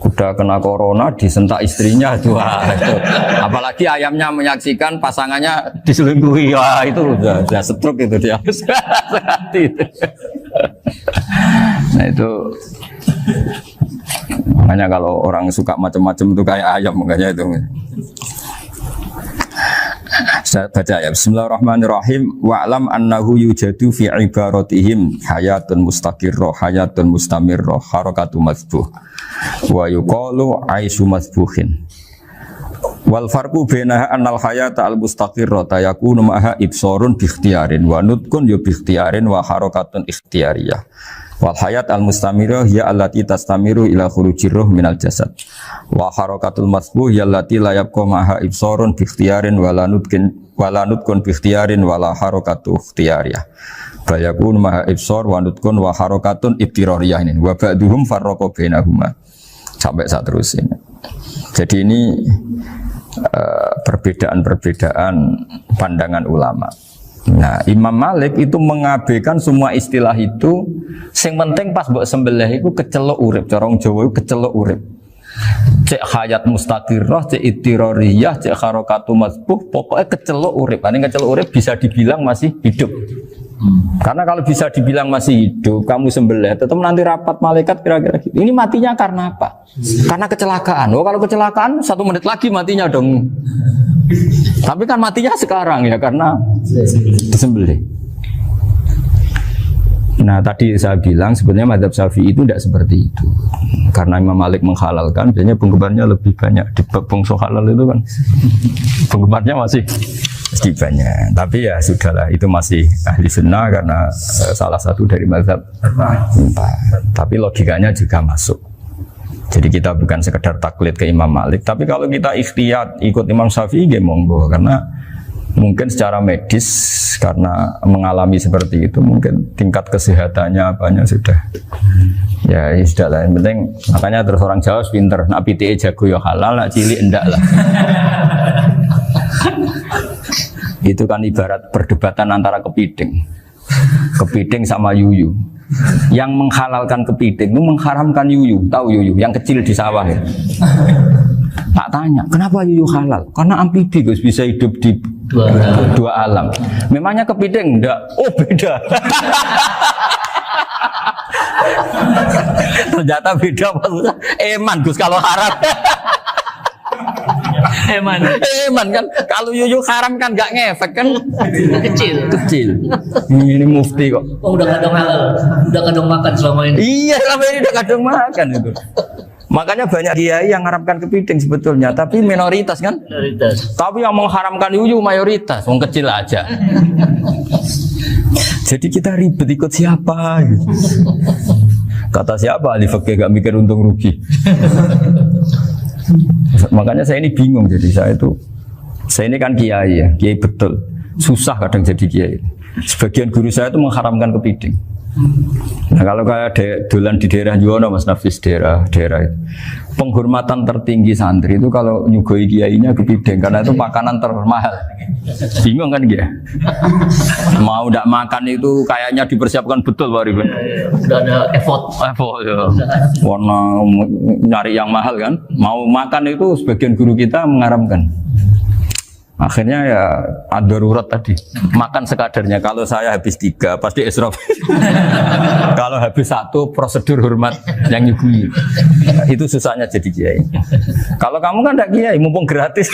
A: sudah kena corona, disentak istrinya, itu. Apalagi ayamnya menyaksikan pasangannya diselingkuhi, wah itu sudah stroke itu dia. Nah itu. Makanya kalau orang suka macam-macam itu kayak ayam makanya itu. Saya baca ya. Bismillahirrahmanirrahim. Wa'lam annahu yujadu fi ibaratihim hayatun mustaqirrah, hayatun mustamirrah, harakatu mazbuh. Wa yuqalu aisyu mazbuhin. Wal farqu bainaha annal hayata al mustaqirrah yakunu ma'ha ibsarun bi ikhtiyarin wa nutqun yu bi ikhtiyarin wa harakatun ikhtiyariyah. Wal hayat al mustamirah ya allati tastamiru ila khurujir ruh minal jasad. Wa harakatul masbuh ya allati la yabqa ma'ha ibsarun bi ikhtiyarin wala nutqun bi ikhtiyarin wala harakatu ikhtiyariyah. Fa yakunu ma'ha ibsar wa nutqun wa harakatun ibtirariyah ini. Wa ba'duhum farraqa bainahuma. Sampai saat terus ini. Jadi ini perbedaan-perbedaan pandangan ulama. Nah, Imam Malik itu mengabaikan semua istilah itu. Sing penting pas mbok sembelih iku kecelok urip, cara wong Jawa iku kecelok urip. Cek hayat mustaqirrah, cek ittirariyah, cek harakatu mazbuh, pokoknya kecelok urip. Ini kecelok urip bisa dibilang masih hidup. Karena kalau bisa dibilang masih hidup, kamu sembelih, tetap nanti rapat malaikat kira-kira gitu. Ini matinya karena apa? Karena kecelakaan. Oh, kalau kecelakaan 1 menit lagi matinya dong. Tapi kan matinya sekarang ya karena disembelih. Nah tadi saya bilang sebenarnya mazhab Syafi'i itu tidak seperti itu. Karena Imam Malik menghalalkan, biasanya penggemarnya lebih banyak. Di bangsa halal itu kan penggemarnya masih banyak. Tapi ya sudahlah, itu masih ahli sunnah karena salah satu dari mazhab 4. Tapi logikanya juga masuk. Jadi kita bukan sekedar taklid ke Imam Malik, tapi kalau kita ikhtiyat ikut Imam Syafi'i, ya monggo. Karena Mungkin secara medis karena mengalami seperti itu mungkin tingkat kesehatannya apanya sudah ya sudah lah. Yang penting makanya terus orang Jawa pinter. Nak PTE jago ya halal, nak cilik enggak lah. Itu kan ibarat perdebatan antara kepiting. Kepiting sama yuyu. Yang menghalalkan kepiting itu mengharamkan yuyu. Tahu yuyu yang kecil di sawah ya. Tak tanya, kenapa yuyu halal? Karena amfibi Gus, bisa hidup di dua alam. Memangnya kepiting enggak? Oh beda. Ternyata beda maksudnya. Eman Gus kalau haram.
C: Eman
A: Kan kalau yuyu haram kan nggak ngefek kan kecil. Ini mufti kok.
C: Oh udah kadang halal, udah kadang makan selama ini.
A: Iya selama ini udah kadang makan itu. Makanya banyak kiai yang mengharamkan kepiting sebetulnya, tapi minoritas kan.
C: Minoritas.
A: Tapi yang mengharamkan yuyu mayoritas, wong kecil aja. Jadi kita ribet ikut siapa? Gitu. Kata siapa ahli fikih gak mikir untung rugi. Makanya saya ini bingung, jadi saya ini kan kiai ya, kiai betul, susah kadang jadi kiai. Sebagian guru saya itu mengharamkan kepiting. Nah kalau kayak dolan di daerah Juwono Mas Nafis daerah itu, penghormatan tertinggi santri itu kalau nyugoi kiainya kepiting karena itu makanan termahal. Bingung kan dia? Mau tidak makan itu kayaknya dipersiapkan betul Pak Ribet.
C: Udah ada effort
A: ya. Warna nyari yang mahal kan. Mau makan itu sebagian guru kita mengharamkan. Akhirnya ya ada darurat tadi. Makan sekadarnya. Kalau saya habis 3 pasti israf. Kalau habis 1 prosedur hormat yang nyugui. Itu susahnya jadi kiai. Kalau kamu kan tidak kiai, mumpung gratis.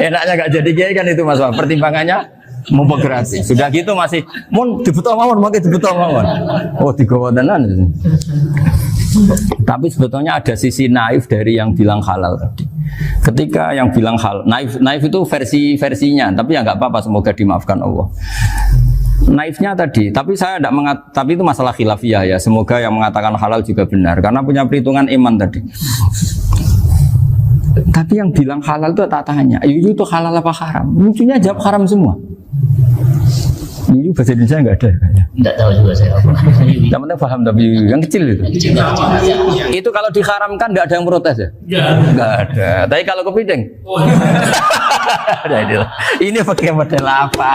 A: Enaknya gak jadi kiai kan itu Mas. Pertimbangannya mumpung gratis. Sudah gitu masih mun dibutuh mawon, makai dibutuh mawon. Oh digawa tenan. Tapi sebetulnya ada sisi naif dari yang bilang halal tadi. Ketika yang bilang halal, naif itu versinya, tapi ya nggak apa-apa, semoga dimaafkan Allah. Naifnya tadi, tapi saya tidak tapi itu masalah khilafiyah ya. Semoga yang mengatakan halal juga benar, karena punya perhitungan iman tadi. Tapi yang bilang halal itu tak tanya, itu halal apa haram? Lucunya jawab haram semua. Ini bahasa Indonesia nggak ada kayaknya.
C: Nggak tahu juga saya apa.
A: Yang penting paham tapi yang kecil itu. Itu kalau diharamkan nggak ada yang protes ya? Nggak ada. Tapi kalau kepiting, ini pakai model apa?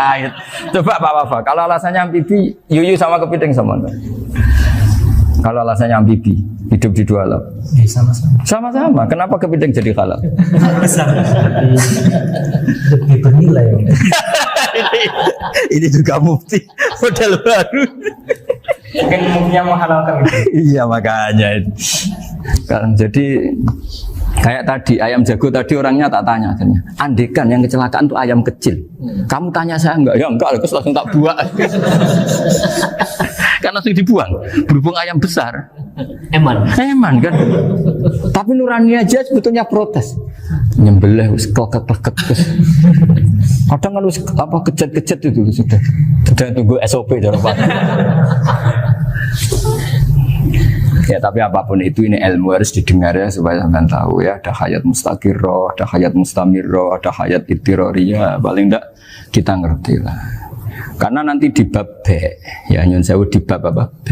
A: Coba Pak. Kalau alasannya amfibi, yuyu sama kepiting sama enggak? Kalau alasannya amfibi, hidup di 2 alam. Sama-sama. Kenapa kepiting jadi halal?
C: Lebih bernilai.
A: Ini juga mufti model baru.
C: Mungkin muftinya menghalalkan itu.
A: Iya makanya itu. Kan jadi kayak tadi ayam jago tadi orangnya tak tanya akhirnya. Andekan yang kecelakaan itu ayam kecil. Kamu tanya saya enggak? Ya enggak, terus langsung tak buang. Kan langsung dibuang. Berhubung ayam besar.
C: Eman
A: kan. Tapi nurani aja sebetulnya protes. Nyembelih wis kleket-kleket. Kadang kan wis apa kejet-kejet itu sudah tunggu SOP dalam Pak. Ya tapi apapun itu ini ilmu harus didengar ya supaya sampean tahu ya, ada hayat mustaqirroh, ada hayat mustamirroh, ada hayat ittiroriyah, paling enggak kita ngerti lah. Karena nanti di bab B, ya nyun sewu di bab apa B,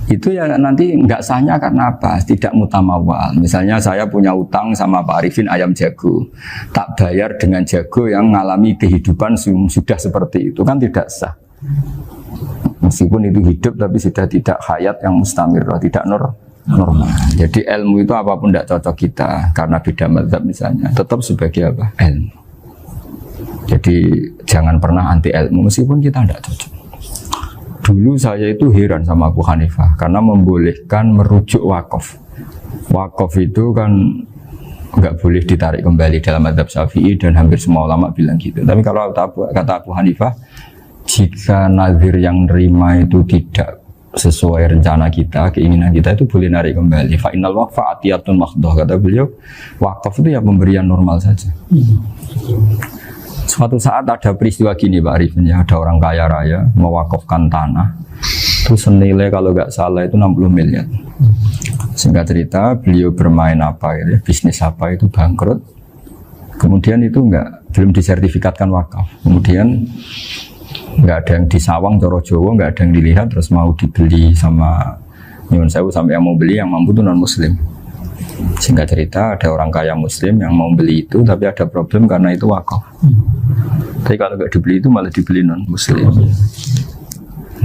A: itu ya nanti nggak sahnya karena apa? Tidak mutamawal. Misalnya saya punya utang sama Pak Arifin ayam jago, tak bayar dengan jago yang mengalami kehidupan sudah seperti itu kan tidak sah. Meskipun itu hidup tapi sudah tidak hayat yang mustamirroh, tidak normal. Jadi ilmu itu apapun tidak cocok kita karena beda mazhab misalnya, tetap sebagai apa? Ilmu. Jadi jangan pernah anti ilmu meskipun kita tidak cocok. Dulu saya itu heran sama Abu Hanifah karena membolehkan merujuk wakaf. Wakaf itu kan nggak boleh ditarik kembali dalam mazhab Syafi'i dan hampir semua ulama bilang gitu. Tapi kalau kata Abu Hanifah, jika nazir yang nerima itu tidak sesuai rencana kita, keinginan kita itu boleh narik kembali. Fa innal waqfa atiyatun mahdhah, kata beliau. Wakaf itu ya pemberian normal saja. Suatu saat ada peristiwa gini Pak Arifin ya, ada orang kaya raya mewakafkan tanah itu senilai kalau nggak salah itu 60 miliar. Singkat cerita beliau bermain apa ya, bisnis apa itu bangkrut. Kemudian itu belum disertifikatkan wakaf. Kemudian nggak ada yang di sawang Coro Jowo, nggak ada yang dilihat, terus mau dibeli sama nyuwun sewu, sampai yang mau beli yang mampu itu non muslim. Singkat cerita ada orang kaya muslim yang mau beli itu, tapi ada problem karena itu wakaf. Tapi kalau nggak dibeli itu malah dibeli non muslim.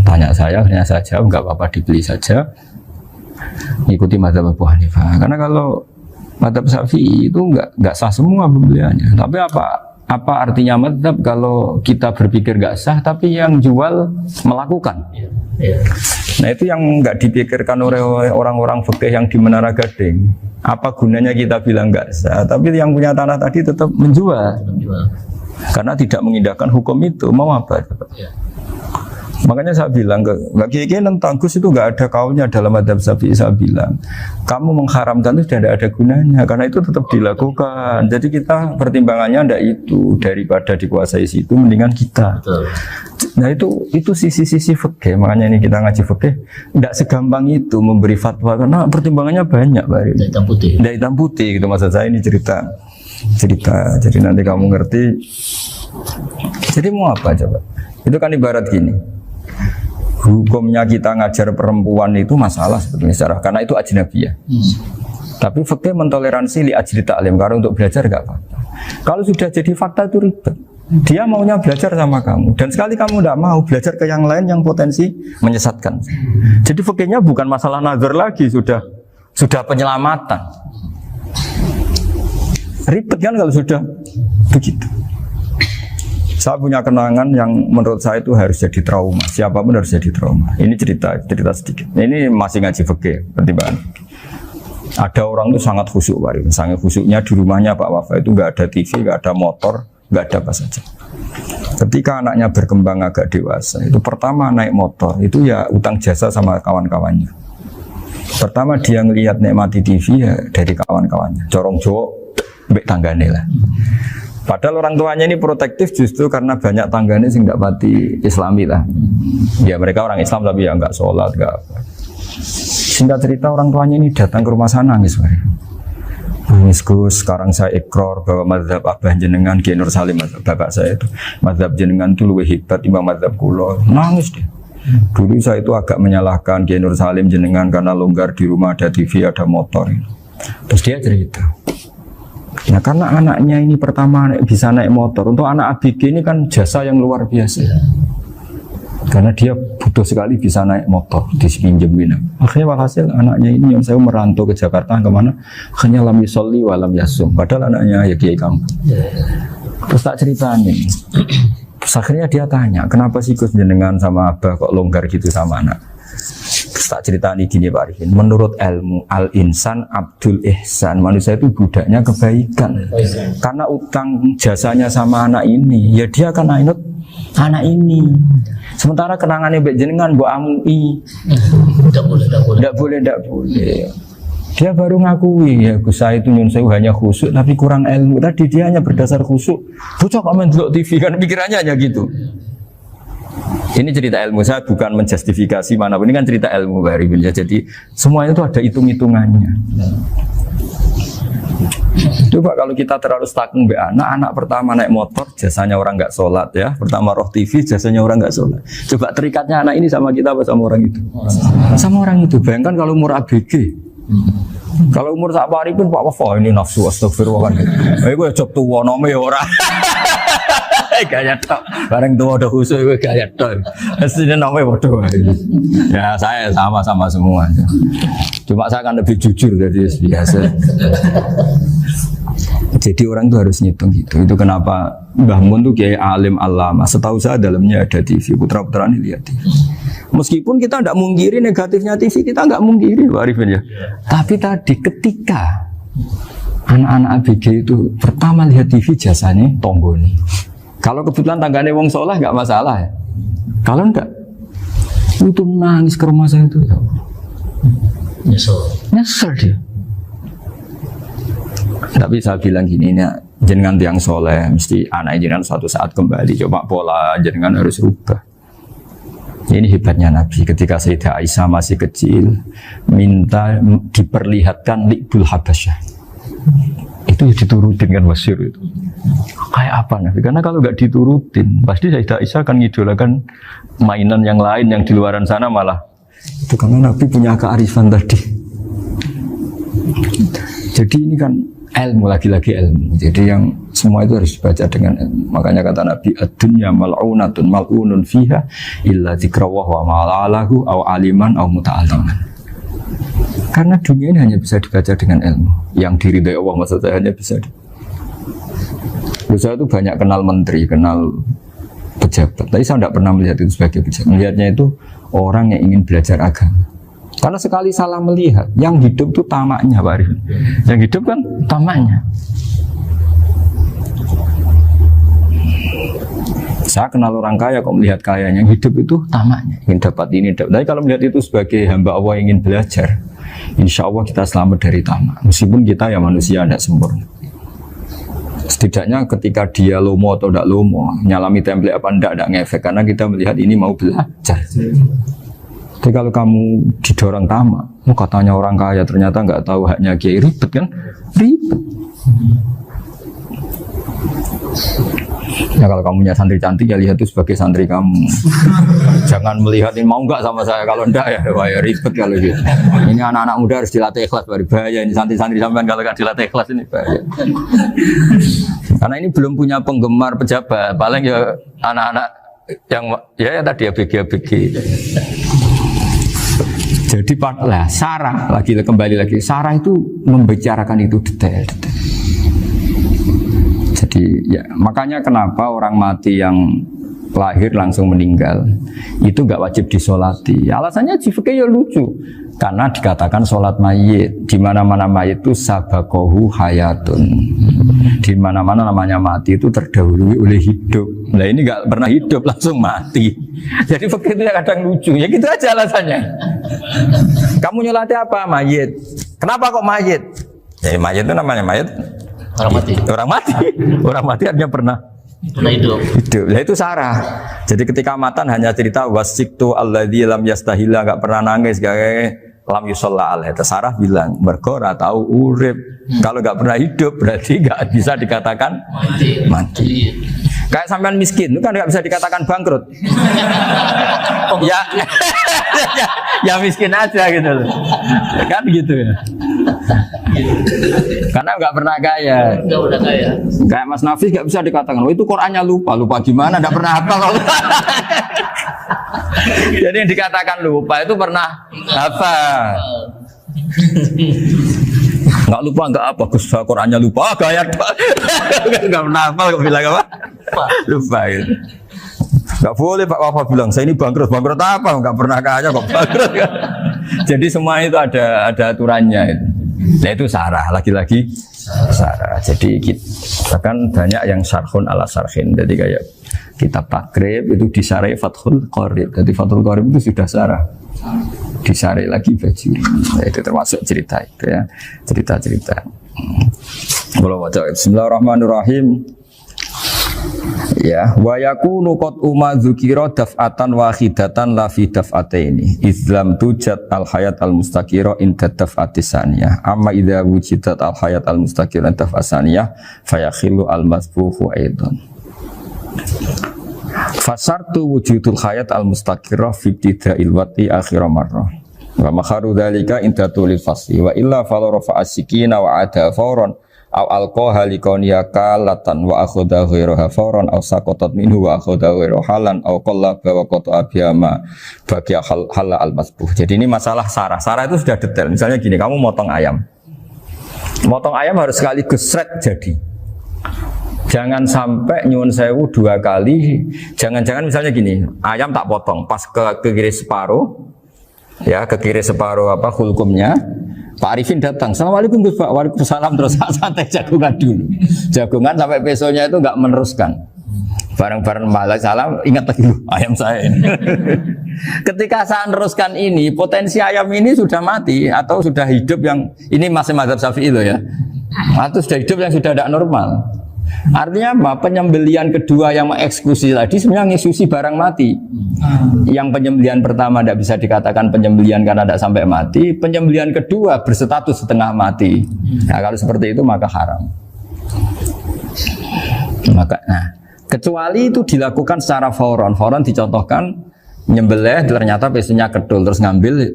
A: Tanya saya, akhirnya saya jawab nggak apa-apa, dibeli saja, ikuti mazhab Abu Hanifah. Karena kalau mazhab Syafi'i itu nggak sah semua pembeliannya. Tapi apa artinya mazhab kalau kita berpikir nggak sah, tapi yang jual melakukan? Nah itu yang nggak dipikirkan oleh orang-orang fikih yang di Menara Gading. Apa gunanya kita bilang nggak sah, tapi yang punya tanah tadi tetap menjual, karena tidak mengindahkan hukum itu. Mau apa? Makanya saya bilang bagi tentang Gus itu nggak ada kaulnya dalam mazhab Syafi'i. Saya bilang kamu mengharamkan itu tidak ada gunanya, karena itu tetap dilakukan. Jadi kita pertimbangannya ndak itu, daripada dikuasai situ mendingan kita. Betul. Nah itu sisi-sisi fikih. Makanya ini kita ngaji fikih ndak segampang itu memberi fatwa, karena pertimbangannya banyak, Pak.
C: Ndak hitam putih. Ndak
A: hitam putih gitu maksud saya, ini cerita. Jadi nanti kamu ngerti. Jadi mau apa coba? Itu kan ibarat gini. Hukumnya kita ngajar perempuan itu masalah sebetulnya secara, karena itu ajnabiyah. Tapi fikih mentoleransi li ajli ta'lim, karena untuk belajar enggak apa-apa. Kalau sudah jadi fakta itu ribet. Dia maunya belajar sama kamu, dan sekali kamu tidak mau belajar ke yang lain yang potensi menyesatkan. Jadi fikihnya bukan masalah nazar lagi, sudah penyelamatan. Ribet kan kalau sudah begitu. Saya punya kenangan yang menurut saya itu harus jadi trauma. Siapapun harus jadi trauma. Ini cerita sedikit. Ini masih ngaji fikih, pertimbangan. Ada orang itu sangat khusyuk, Pak. Sangat khusyuknya di rumahnya Pak Wafa itu nggak ada TV, nggak ada motor, nggak ada apa saja. Ketika anaknya berkembang agak dewasa, itu pertama naik motor, itu ya utang jasa sama kawan-kawannya. Pertama dia ngelihat nikmati TV ya dari kawan-kawannya. Corong Jawa, mbek tanggane lah. Padahal orang tuanya ini protektif justru karena banyak tangganya sing nggak pati Islami lah. Ya mereka orang Islam tapi ya nggak sholat, nggak apa. Singkat cerita orang tuanya ini datang ke rumah sana nangis, nangis Gus. Sekarang saya ikrar bahwa mazhab abah jenengan Ki Nur Salim, bapak saya itu mazhab jenengan itu lebih hebat timbang mazhab kula. Nangis dia. Dulu saya itu agak menyalahkan Ki Nur Salim jenengan karena longgar di rumah ada TV ada motor. Terus dia cerita. Nah karena anaknya ini pertama bisa naik motor, untuk anak ABG ini kan jasa yang luar biasa. Karena dia butuh sekali bisa naik motor, dipinjemin. Akhirnya walhasil anaknya ini yang saya merantau ke Jakarta kemana, hanya lam yusolli wa lam yasum. Padahal anaknya ya kiai kampung. Terus tak ceritanya. Terus akhirnya dia tanya, kenapa sih Gus jenengan sama abah kok longgar gitu sama anak? Tak cerita ini gini Pak Arifin, menurut ilmu al-insan abdul ihsan, manusia itu budaknya kebaikan. Karena utang jasanya sama anak ini, ya dia akan ingat anak ini. Sementara kenangannya mbek jenengan mbok amui. Tidak boleh. Dia baru ngakui ya Gus saya itu nyun sewu hanya khusyuk tapi kurang ilmu. Tadi dia hanya berdasar khusyuk. Bocah kok main delok TV kan pikirannya hanya gitu. Ini cerita ilmu, saya bukan menjustifikasi manapun, ini kan cerita ilmu Pak Arifin ya. Jadi semuanya itu ada hitung-hitungannya. Coba kalau kita terlalu stagnan be anak pertama naik motor jasanya orang nggak sholat ya, pertama roh TV jasanya orang nggak sholat. Coba terikatnya anak ini sama kita apa sama orang itu? Sama orang itu. Bayangkan kalau umur ABG. Kalau umur sak pari pun Pak Wafa ini nafsu astagfirullah kan. Gue coba tua nome ora. Gaya tok, bareng tua udah khusus gue gaya tok. Hasilnya namanya bodoh. Ya saya sama semua. Cuma saya kan lebih jujur dari biasa. Jadi orang itu harus ngitung gitu. Itu kenapa Mbah Mun tuh kayak alim alama. Setahu saya dalamnya ada TV. Putra-putra ini lihat TV. Meskipun kita tidak mungkiri negatifnya TV, kita nggak mungkiri Pak Arifin ya. Tapi tadi ketika anak-anak ABG itu pertama lihat TV jasanya tonggo nih. Kalau kebetulan tanggane wong soleh nggak masalah ya. Kalau enggak, itu nangis ke rumah saya itu. Nyesel dia. Tapi saya bilang gini, ini jenengan tiang soleh, mesti anak jenengan suatu saat kembali. Coba pola jenengan harus rubah. Ini hebatnya Nabi. Ketika Sayyidah Aisyah masih kecil, minta diperlihatkan Li'bul Habasyah. Itu ya diturutin kan masyhur itu. Kayak apa Nabi? Karena kalau nggak diturutin, pasti Sayyidah Aisyah akan ngidolakan mainan yang lain yang di luaran sana malah. Itu karena Nabi punya kearifan tadi. Jadi ini kan ilmu, lagi-lagi ilmu. Jadi yang semua itu harus dibaca dengan ilmu. Makanya kata Nabi, ad-dunya mal'unatun mal'unun fiha illa dzikrawah wa ma'alahu aw aliman aw muta'alliman. Karena dunia ini hanya bisa dibaca dengan ilmu. Yang diridai Allah maksud saya hanya bisa. Saya itu banyak kenal menteri, kenal pejabat. Tapi saya tidak pernah melihat itu sebagai pejabat. Melihatnya itu orang yang ingin belajar agama. Karena sekali salah melihat, yang hidup itu tamaknya Pak Arif. Yang hidup kan tamaknya. Saya kenal orang kaya kok melihat kayanya, yang hidup itu tamaknya, ingin dapat ini, dapat. Tapi kalau melihat itu sebagai hamba Allah yang ingin belajar, insya Allah kita selamat dari tamak. Meskipun kita ya manusia tidak sempurna. Setidaknya ketika dia lomo atau tidak lomo, nyalami template apa tidak ngefek, karena kita melihat ini mau belajar. Tapi kalau kamu didorong tamak, katanya orang kaya ternyata nggak tahu haknya kiai, ribet kan? Ribet. Ya kalau kamu punya santri cantik ya lihat itu sebagai santri kamu. Jangan melihat ini mau nggak sama saya, kalau enggak ya bahaya, ribet kalau gitu. Ini anak-anak muda harus dilatih ikhlas, baru bahaya ini santri-santri sampean kalau nggak dilatih ikhlas ini bahaya. Karena ini belum punya penggemar pejabat, paling ya anak-anak yang ya tadi ABG. Jadi lah Sarah lagi kembali lagi, Sarah itu membicarakan itu detail. Jadi ya makanya kenapa orang mati yang lahir langsung meninggal itu nggak wajib disolati. Alasannya fikih ya lucu, karena dikatakan sholat mayit di mana-mana mayit itu sabakohu hayatun, di mana-mana namanya mati itu terdahului oleh hidup. Nah ini nggak pernah hidup langsung mati. Jadi fikih itu kadang lucu. Ya gitu aja alasannya. Kamu nyolati apa? Mayit. Kenapa kok mayit? Ya mayit itu namanya mayit.
C: Orang mati.
A: Orang mati. Orang mati artinya pernah
C: hidup.
A: Nah itu Sarah. Jadi ketika matan hanya cerita wasiktu alladzi lam yastahila, enggak pernah nangis, kayak lam yusalla alaihi. Sarah bilang mergo ora tau urip. Kalau enggak pernah hidup berarti enggak bisa dikatakan mati. Kayak sampean miskin itu kan enggak bisa dikatakan bangkrut. ya, ya miskin aja gitu loh. Kan gitu ya. Karena nggak pernah kaya.
C: Nggak pernah kaya.
A: Kayak Mas Nafis nggak bisa dikatakan, oh itu Qurannya lupa gimana? Nggak pernah hafal. Jadi yang dikatakan lupa itu pernah hafal. Nggak lupa nggak apa, Gus Qurannya lupa, gaya nggak pernah hafal, kok bilang apa? Lupa gitu. Nggak boleh Pak Wafa bilang saya ini bangkrut apa? Nggak pernah kaya kok bangkrut. Jadi semua itu ada aturannya itu. Nah itu Sarah, lagi-lagi Sarah. Jadi bahkan banyak yang syarhun ala syarhin. Jadi kayak kitab takrib itu disarai Fathul Qorib. Jadi Fathul Qorib itu sudah Sarah. Disarai lagi Bajuri. Nah, itu termasuk cerita itu ya. Cerita-cerita. Bismillahirrahmanirrahim. Ya, wa yakunu qad dzukira daf'atan wahidatan la fi daf'ataini. Islam tujad al hayat al mustaqira inda daf'atis saniyah. Amma idza wujidat al hayat al mustaqira inda daf'as saniyah fayakhilu al masbuhu aidan. Fasartu wujudul hayat al mustaqira fi ibtida'il wati akhir marrah. Wa makharu dzalika inda tulil fasli wa illa fala rafa'a sikina wa ada fawran aw alqaha liqaniyaka latan wa akhudha ghairaha fawran aw saqatat minhu wa akhudha ghairu halan aw qallaba wa qata abiyama bagi hal al masbuh. Jadi ini masalah Sarah. Sarah itu sudah detail. Misalnya gini, kamu motong ayam. Motong ayam harus sekaligus shred jadi. Jangan sampai nyuwun sewu dua kali. Jangan-jangan misalnya gini, ayam tak potong pas ke kiri separuh. Ya, ke kiri separuh apa hulkumnya. Pak Arifin datang, Assalamualaikum Gus Pak, waalaikumsalam, terus santai jagungan dulu. Jagungan sampai besoknya itu enggak meneruskan. Bareng-bareng malah salam, ingat lagi ayam saya ini. Ketika saya meneruskan ini, potensi ayam ini sudah mati atau sudah hidup yang ini masih mazhab Syafi'i itu ya. Atau sudah hidup yang sudah tidak normal. Artinya apa? Penyembelian kedua yang mengeksekusi tadi sebenarnya mengeksekusi barang mati. Yang penyembelian pertama tidak bisa dikatakan penyembelian karena tidak sampai mati. Penyembelian kedua berstatus setengah mati. Nah, kalau seperti itu maka haram. Kecuali itu dilakukan secara fauron. Fauron dicontohkan nyembelih ternyata pesunya kedul terus ngambil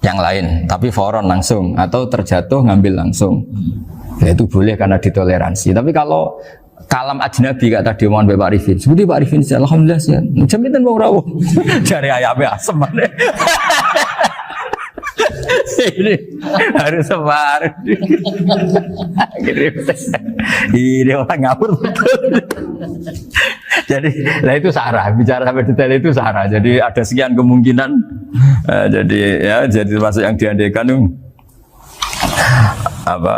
A: yang lain, tapi fauron langsung atau terjatuh ngambil langsung. Ya, itu boleh karena ditoleransi. Tapi kalau kalam ajnabi kata tadi mohon Pak Arifin, seperti Pak Arifin alhamdulillah sih. Jaminan mau rawuh. Cari ayamnya asem mana. Ini harus sebar. Ini orang ngawur betul. Jadi, lah itu sarah. Bicara sampai detail itu sarah. Jadi ada sekian kemungkinan. Jadi masuk yang diandaikan apa?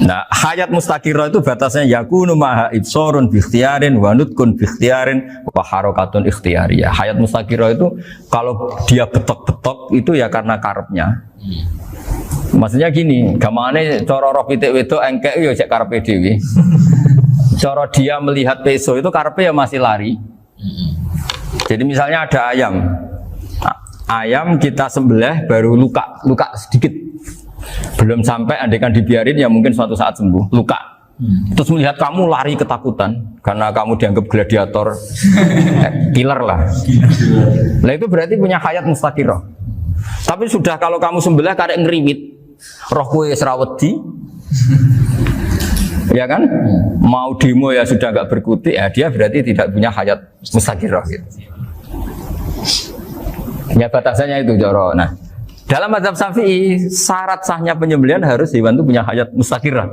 A: Nah, hayat mustaqirah itu batasnya yakunu maha ibsorun biikhtiarin wa nutkun biikhtiarin wa harakatun ikhtiyariyah. Hayat mustaqirah itu kalau dia betok-betok itu ya karena karepnya. Maksudnya gini, gamane cara roh pitik wedok engkek yo cek karepe dhewe. Cara dia melihat peso itu karepe ya masih lari. Jadi misalnya ada ayam. Ayam kita sembelih baru luka sedikit. Belum sampai andaikan dibiarin ya mungkin suatu saat sembuh, luka. Terus melihat kamu lari ketakutan karena kamu dianggap gladiator, killer lah. Nah itu berarti punya hayat mustaqirah. Tapi sudah kalau kamu sembelih karek ngeriwit, roh kowe serawedi, ya kan? Mau demo ya sudah nggak berkutik, ya dia berarti tidak punya hayat mustaqirah gitu. Ya batasannya itu Joro. Nah, dalam mazhab Syafi'i syarat sahnya penyembelihan harus hewan itu punya hayat mustaqirah.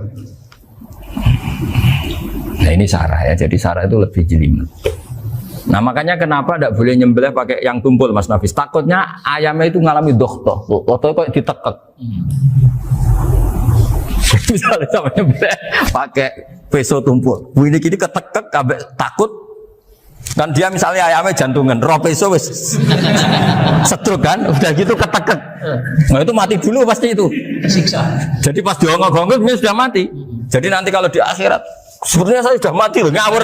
A: Nah ini sarah ya, jadi sarah itu lebih jelimet. Nah makanya kenapa tidak boleh nyembelih pakai yang tumpul Mas Nafis? Takutnya ayamnya itu ngalami dohtoh, atau kok ditekek. Misalnya sama nyembelih pakai peso tumpul, ini kini ketekek, takut. Kan dia misalnya ayamnya jantungan, roh peso wis stroke kan, udah gitu ketekek. Nah itu mati dulu pasti itu.
C: Tersiksa.
A: Jadi pas diongok-ongok dia sudah mati. Jadi nanti kalau di akhirat, sebenarnya saya sudah mati loh, ngawur.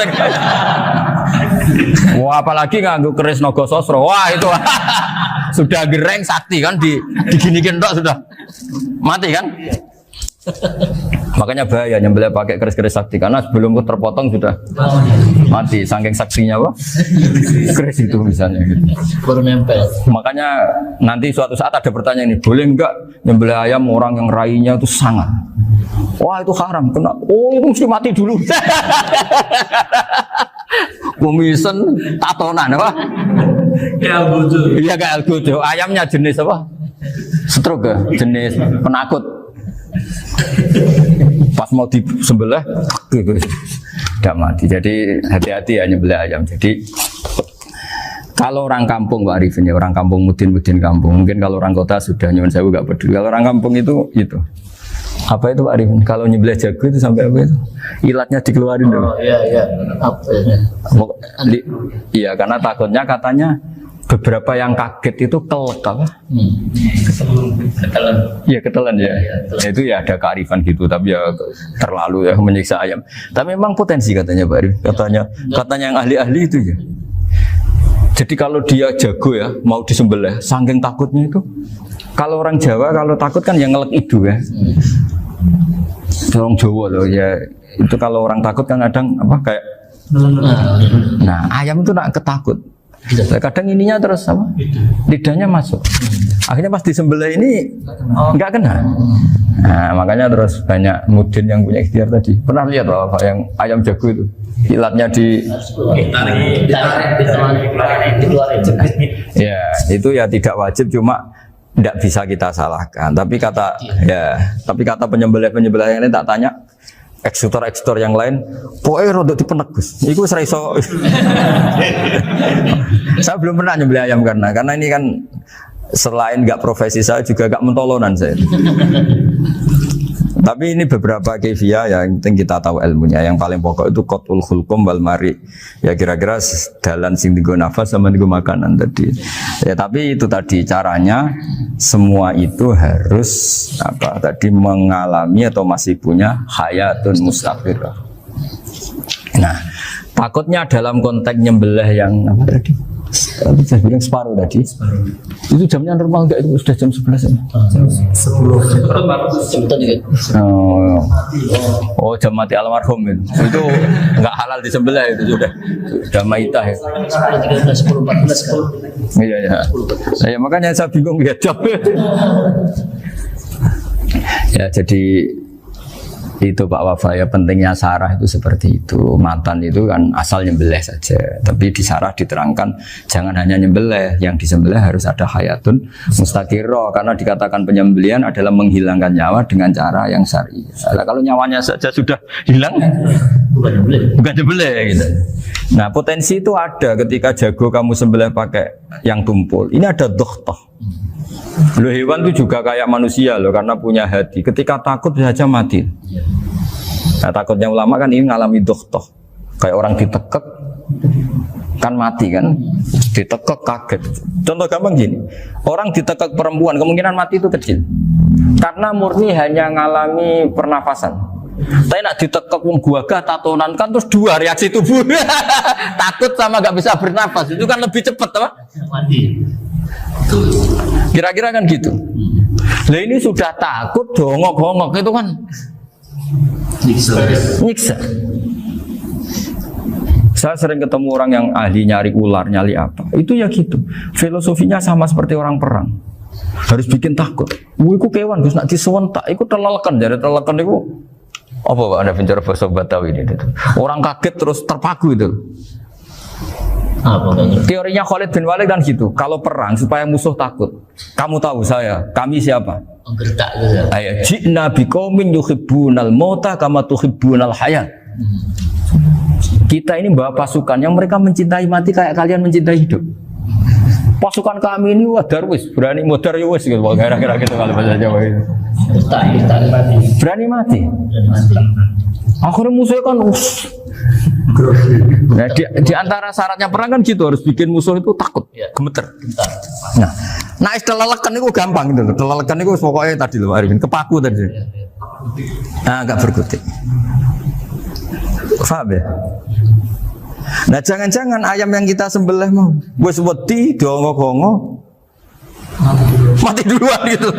A: Wah apalagi nganggo keris naga sosro, wah itu sudah gereng sakti kan diginikin tok sudah mati kan. Makanya bahaya nyembelih pakai keris-keris sakti karena sebelum terpotong sudah mati saking saksinya apa? Keris itu misalnya gitu.
C: Baru nempel.
A: Makanya nanti suatu saat ada pertanyaan ini, boleh enggak nyembelih ayam orang yang rainya itu sangat? Wah itu haram, kena. Oh itu mesti mati dulu. Kumisen tatonan apa?
C: Ya bodoh.
A: Iya kayak algojo. Ayamnya jenis apa? Stroke ya? Jenis penakut. Pas mau disembelih tidak mati. Jadi hati-hati ya nyembelih ayam. Jadi kalau orang kampung Pak Arifin ya, orang kampung mudin kampung. Mungkin kalau orang kota sudah nyuwun sewu nggak peduli. Kalau orang kampung itu apa itu Pak Arifin? Kalau nyembelih jago itu sampai apa itu? Ilatnya dikeluarin dulu.
C: Iya. Apa ya?
A: Iya karena takutnya katanya beberapa yang kaget itu kelek apa?
C: Ketelan.
A: Iya ketelan ya. Ya itu ya ada kearifan gitu, tapi ya terlalu ya menyiksa ayam. Tapi memang potensi katanya Pak Arif. Katanya yang ahli-ahli itu ya. Jadi kalau dia jago ya mau disembelih, saking takutnya itu. Kalau orang Jawa kalau takut kan yang ngelek idu ya. Orang Jawa loh ya. Itu kalau orang takut kan kadang apa kayak. Nah ayam itu nak ketakut. Kadang ininya terus apa? Lidahnya masuk. Akhirnya pas disembelih ini nggak kena. Nah, makanya terus banyak mudin yang punya ikhtiar tadi. Pernah lihat apa yang ayam jago itu? Ilatnya ditarik. Ya, itu ya tidak wajib, cuma tidak bisa kita salahkan. Tapi kata penyembelih yang lain tak tanya. Eksekutor yang lain, pokoknya rodok dipenek Gus. Iku wis ra iso. Saya belum pernah nyembelih ayam karena ini kan selain nggak profesi saya juga nggak mentolonan saya. Tapi ini beberapa kefiah yang penting kita tahu ilmunya. Yang paling pokok itu qatul khulqum wal mari. Ya kira-kira dalan sing digo nafas sama digo makanan tadi. Ya tapi itu tadi caranya semua itu harus mengalami atau masih punya hayatun mustaqirah. Nah, takutnya dalam konteks nyembelih yang apa tadi? Tadi saya bilang separuh tadi. Itu jamnya normal enggak, itu sudah jam 11 ya?
C: Jam 10. Jam tadi kan.
A: Oh, jam mati almarhum itu. Itu enggak halal disembelih itu sudah maitah ya.
C: 10, 13, 10, 14 kan.
A: Iya ya. Ya makanya saya bingung ya jam. Ya jadi itu Pak Wafa ya, pentingnya sarah itu seperti itu. Matan itu kan asal nyembelih saja, tapi di sarah diterangkan jangan hanya nyembelih, yang disembelih harus ada hayatun mustaqirroh, karena dikatakan penyembelihan adalah menghilangkan nyawa dengan cara yang syar'i. Nah, kalau nyawanya saja sudah hilang bukan nyembelih gitu. Nah, potensi itu ada ketika jago kamu sembelih pakai yang tumpul. Ini ada dohtoh. Loh, hewan itu juga kayak manusia loh, karena punya hati. Ketika takut bisa saja mati. Nah, takutnya ulama kan ini ngalami dohtoh. Kayak orang ditekek kan mati kan, ditekek kaget. Contoh gampang gini, orang ditekek perempuan kemungkinan mati itu kecil, karena murni hanya ngalami pernafasan. Tapi nak ditekek wong gagah tatonan kan terus dua reaksi tubuh. Takut sama gak bisa bernafas, itu kan lebih cepat apa?
C: Mati.
A: Kira-kira kan gitu. Lah ini sudah takut dongok-dongok itu kan nyiksa. Saya sering ketemu orang yang ahli nyari ular, nyari apa. Itu ya gitu. Filosofinya sama seperti orang perang. Harus bikin takut. Iku kewan Gus nak disewentak, iku telelekan, jadi telelekan iku apa Pak Anda bicara bahasa Batawi ini? Orang kaget terus terpaku itu. Teorinya Khalid bin Walid kan gitu. Kalau perang supaya musuh takut. Kamu tahu saya, kami siapa?
C: Menggertak gitu.
A: Ayat ji'na biqaumin yuhibbunal mauta kama tuhibbunal hayat. Kita ini bawa pasukan yang mereka mencintai mati kayak kalian mencintai hidup. Pasukan kami ini wah darwis, berani modar ya wis gitu. Kira-kira gitu kalau bahasa Jawa itu. Berani mati. Akhirnya musuhnya kan nah, di antara syaratnya perang kan gitu, harus bikin musuh itu takut, gemeter. Nah istilah lelekan itu gampang gitu. Lelekan itu pokoknya tadi loh Arifin, kepaku tadi. Nah agak berkutik. Paham ya? Nah jangan-jangan ayam yang kita sembelih mau wis wedi dongok-dongok mati duluan gitu.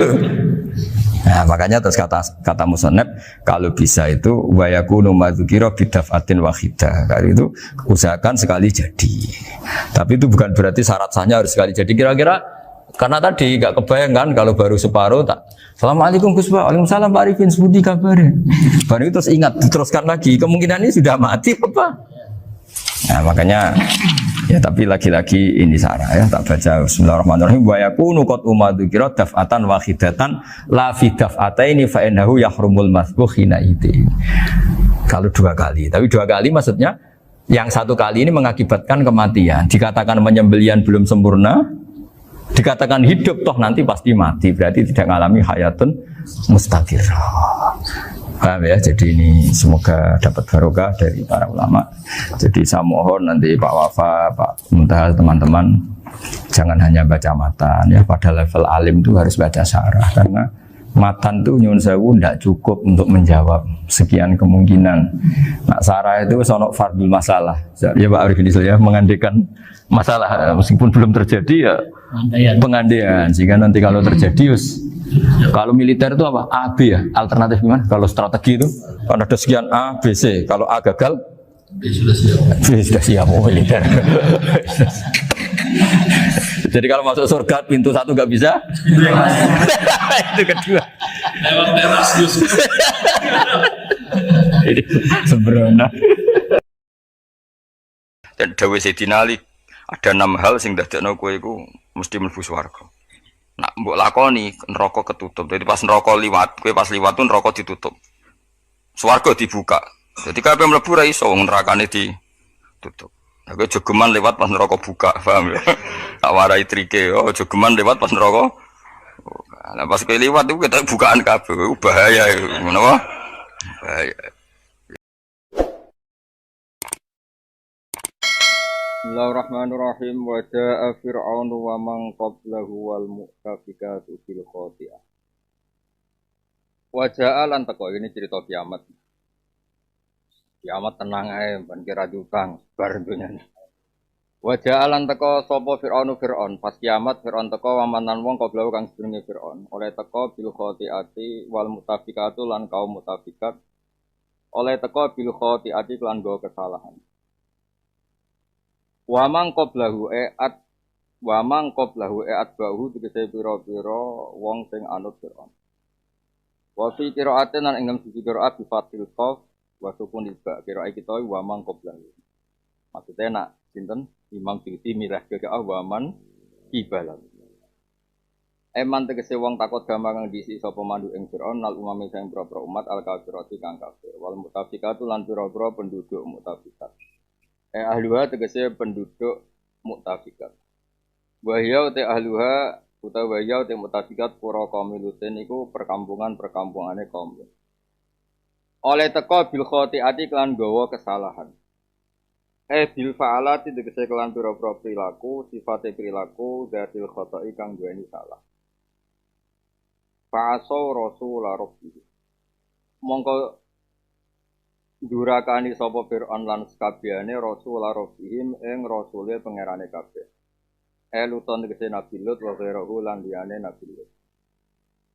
A: Nah makanya terus kata musannaf kalau bisa itu wa yakunu madzukira bidafatin wahidah. Kalau itu usahakan sekali jadi. Tapi itu bukan berarti syarat sahnya harus sekali jadi. Kira-kira karena tadi gak kebayang kan kalau baru separuh tak. Assalamualaikum Gus Pak. Waalaikumsalam Pak Arifin, sebudi kabarnya. Baru itu terus ingat diteruskan lagi. Kemungkinan ini sudah mati apa? Nah makanya ya tapi lagi-lagi ini sarah ya, tak baca bismillahirrahmanirrahim wa yakunu qad umadzukira daf'atan wahidatan la fi daf'ataini fa innahu yahrumul masbuh hina itu. Kalau dua kali, tapi dua kali maksudnya yang satu kali ini mengakibatkan kematian. Dikatakan penyembelian belum sempurna, dikatakan hidup toh nanti pasti mati, berarti tidak mengalami hayatun mustaqirah. Paham ya? Jadi ini semoga dapat barokah dari para ulama. Jadi saya mohon nanti Pak Wafa, Pak Muntaha, teman-teman jangan hanya baca matan ya, pada level alim itu harus baca syarah, karena matan itu nyun sewu tidak cukup untuk menjawab sekian kemungkinan. Nah syarah itu sonok fardul masalah ya Pak Arifin ya, mengandekan masalah meskipun belum terjadi ya pengandaian, sehingga nanti kalau terjadi kalau militer itu apa? A, B ya? Alternatif gimana? Kalau strategi itu kan ada sekian A, B, C. Kalau A gagal,
C: B sudah siap.
A: B sudah siap, oh militer. Jadi kalau masuk surga pintu satu nggak bisa, itu kedua.
C: Lewat teras Yusuf.
A: Ini sembrono. Dan Dawe Sayyidina Ali ada 6 hal sing dadekno kowe iku mesti mlebu swarga. Nak mbok lakoni neraka ketutup. Jadi pas neraka liwat, kowe pas liwat tuh neraka ditutup. Swarga dibuka. Jadi kabeh mlebu ra iso nerakane ditutup. Nah, kowe jogeman lewat pas neraka buka, paham ya? Tak warai trike, oh jogeman lewat pas neraka. Nah pas kowe liwat itu kita bukaan kabeh, bahaya iku. Ngono wae. Bahaya. Bismillahirrahmanirrahim. Wa jaa fir'aun wa man qablahu wal mu'tafikatu bil khati'ah. Wa jaa lan teko ini cerita kiamat.
D: Kiamat tenang ae, ben kira diutang bar dunyane. Wa ja'alan teko sapa Fir'aun pas kiamat Fir'aun teko wamanan wong koblau kang sedurunge Fir'aun. Oleh teko bil khotiati wal mutafikatu lan kaum mutafikat. Oleh teko bil khotiati lan go kesalahan. Wa mang qoblahu bahu tegese pira-pira wong sing anut Fir'aun. Wa fi qira'atin lan ing sisi qira'at bi fatil qaf wa sukun ilba qira'ah kita wa mang qoblahu. Maksudnya nak sinten Imam Suyuti mirah ke wa man ibalan. Eman tegese wong takut gampang kang diisi sapa mandu ing Fir'aun nal umame sing propro umat al kafirati kang kafir wal mutafikatu lan pira-pira penduduk mutafikat. Ahluha tegese penduduk mutafikat. Wahya te ahluha utawa wahya te mutafikat pura kaum Lutin iku perkampungan-perkampungane kaum Lut. Oleh teka bil khotiati kelan gawa kesalahan. Bil fa'alati tegese kelan pira-pira perilaku, sifate perilaku dzatil khotai kang duweni salah. Fa'asau rasul rabbi. Mongko durakani sapa Fir'aun lan sakabehane rasul rabbihim ing rasule pangerane kabeh. Luton tegese Nabi Lut wa ghairuhu lan liyane Nabi Lut.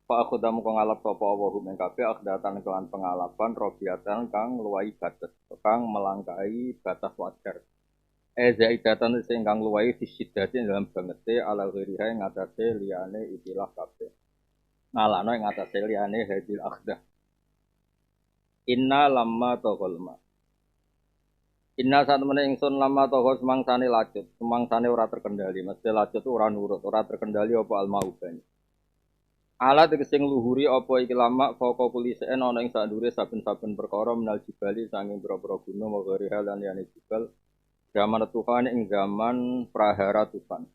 D: Fa akhdam kang ngalap sapa wa hum ing kabeh akhdatan kelan pengalapan robiatan kang luwahi batas, kang melangkai batas wajar. Zaidatan sing kang luwahi fisidati dalam bangete ala ghairiha ing atase liyane ikilah kabeh. Ngalano ing atase liyane hadil akhdah. Inna lamma taqalma. Inna saat temene ingsun lama toho semangsane lacut, semangsane ora terkendali, mesti lacut ora nurut, ora terkendali apa almauban. Ala tegese ngluhuri apa iki lama foko kulisen ana ing sadure saben-saben perkara menal jibali sanging pira-pira gunung wa ghairiha lan liyane jibal. Zaman tufan ing zaman prahara tufan.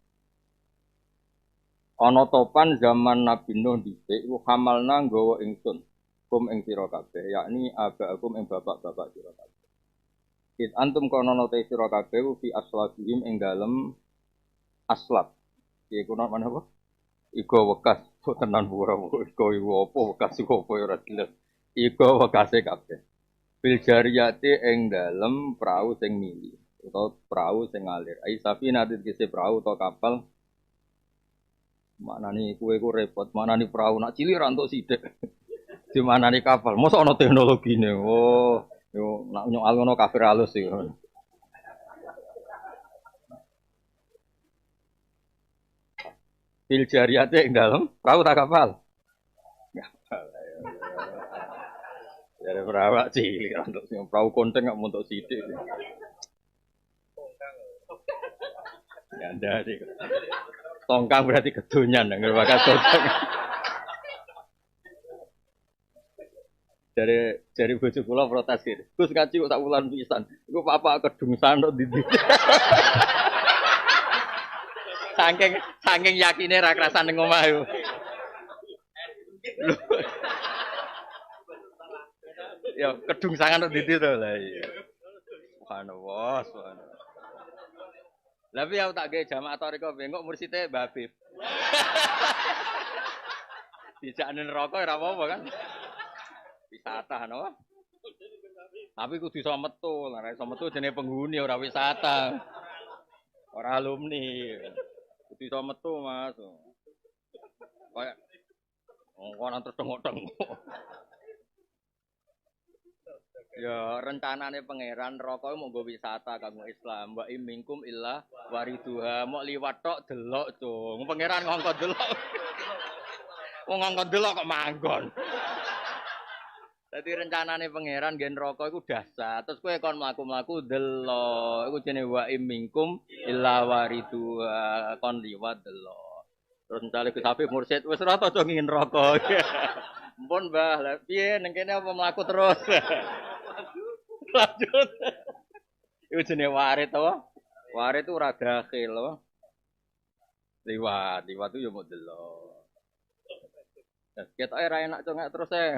D: Ana topan zaman Nabi Nuh dhisik iku hamalna nggawa ingsun kum ing sira kabeh, yakni abaakum ing bapak-bapak sira kabeh. It antum kono note sira kabeh fi aslabihim ing dalem aslab. Iki kuno mana apa? Iku wekas tenan pura iku apa wekas iku apa ora jelas. Iku wekase kabeh. Bil jariyati ing dalem prau sing mili utawa prau sing ngalir. Ai safina tegese prau utawa kapal. Maknane kowe iku repot, maknane prau nak cilik ra entuk sithik. Di manani kapal. Mosok ana teknologine. Oh. Yo nak nyoal ngono kafir halus iki. Bil jariyate ing dalem perahu tak kapal. Jare perahu cilik untuk sing perahu konten gak untuk sithik. Ya ndari. Tongkang berarti kedonyan nang bakat tongkang. Dari bojo kula protes iki. Gus ngaji kok tak wulan pisan. Iku papa kedungsan tok ndi. Saking yakine ra krasan ning omah yo. Ya kedungsangan tok ndi to lah iya. Subhanallah, subhanallah. Lah piye aku tak gawe jamaah toriko bengok mursite Mbah Habib. Dijakne neraka ora apa-apa kan. Wisata no. Tapi kudu iso metu, ora iso metu jenenge penghuni ora wisata. Ora alumni. Kudu iso metu, Mas. Kayak ngono terus tengok-tengok. Ya rencanane pangeran neraka mau nggo wisata kanggo Islam. Wa imingkum illa wariduha. Mok liwat tok delok, Cung. Pangeran ngongkon delok. Wong ngongkon delok kok manggon. Dadi rencanane pangeran gen neraka iku dahsyat. Terus kowe kon mlaku-mlaku delok. Iku jenenge wa imingkum illa wariduha. Kon liwat delok. Terus misale Gus Habib mursyid wis ora tau ngingin neraka. Ampun Mbah, lha piye ning kene apa mlaku terus? Lanjut. Iku jenenge warit apa? Warit itu ora dakhil apa? Liwat itu yo mau delok. Ketoke ora enak congak terus e.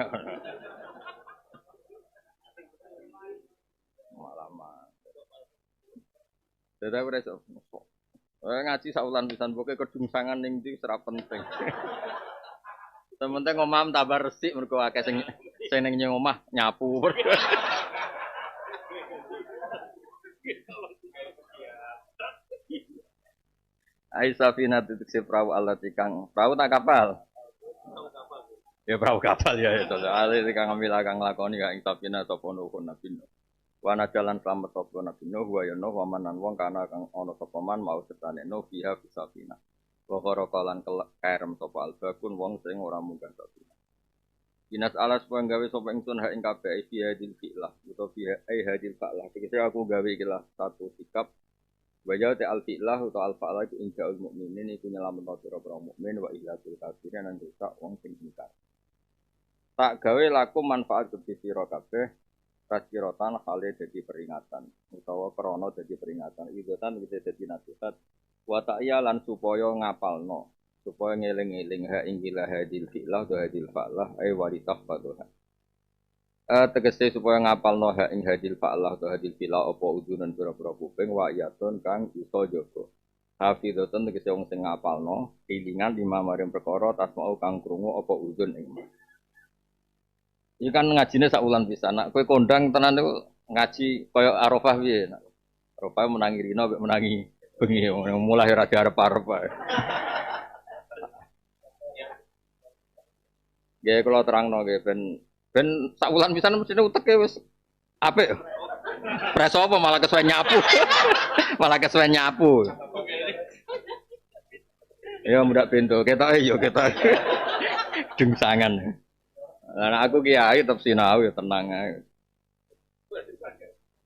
D: Malaman. Dadi ora iso. Ngaji saulan pisan pokoke kedungsangan ning ndi ora penting. Sementing omah tambah resik mergo akeh sing ning omah nyapu. Aisafina titik si perahu Allah tikang perahu tak kapal. Ya perahu kapal ya itu. Ale tikang ambil akang lakoni kang Safina sapa nuhun nabi. Wana jalan selamat sapa nabi Nuh wa ya Nuh wa manan wong kana kang ana sapa man mau setane Nuh fiha bisafina. Wa qaraqalan kerem sapa albakun wong sing ora munggah Safina. Dinas alas pun gawe sapa ingsun hak ing kabeh fi hadil fi'lah utawa fi hadil fa'lah. Iki aku gawe ikilah satu sikap wajah te al fi'lah utawa al fa'lah itu injaul mukminin iku nyelametno pira-pira mukmin wa ilatul kafirin lan rusak wong sing ingkar. Tak gawe laku manfaat gede sira kabeh raskirotan hale dadi peringatan utawa krana dadi peringatan idotan wis dadi nasihat wa ta'ya lan supaya ngapalno supaya ngeling-eling ha inggilah hadil fi'lah wa hadil fa'lah ay waritah fadha. Tegese supaya ngapalno ha ing hadil fa'lah wa hadil fi'lah apa udunan pira-pira kuping wa yatun kang iso jaga. Hafidhatun tegese wong sing ngapalno ilingan lima maring perkara tasmau kang krungu apa udun ing. Iki kan ngajine sak wulan pisan. Nek kowe kondang tenan niku ngaji kaya Arafah piye. Arafah menangi rino mek menangi bengi mulai ra diarep-arep wae. Nggih kula terangno nggih ben sak wulan pisan mesti uteke wis apik. Preso apa malah kesuwen nyapu. Malah kesuwen nyapu. Ya mudak bento ketoke yo ketoke. Dengsangan. Lah aku kiai tetep sinau ya tenang ae.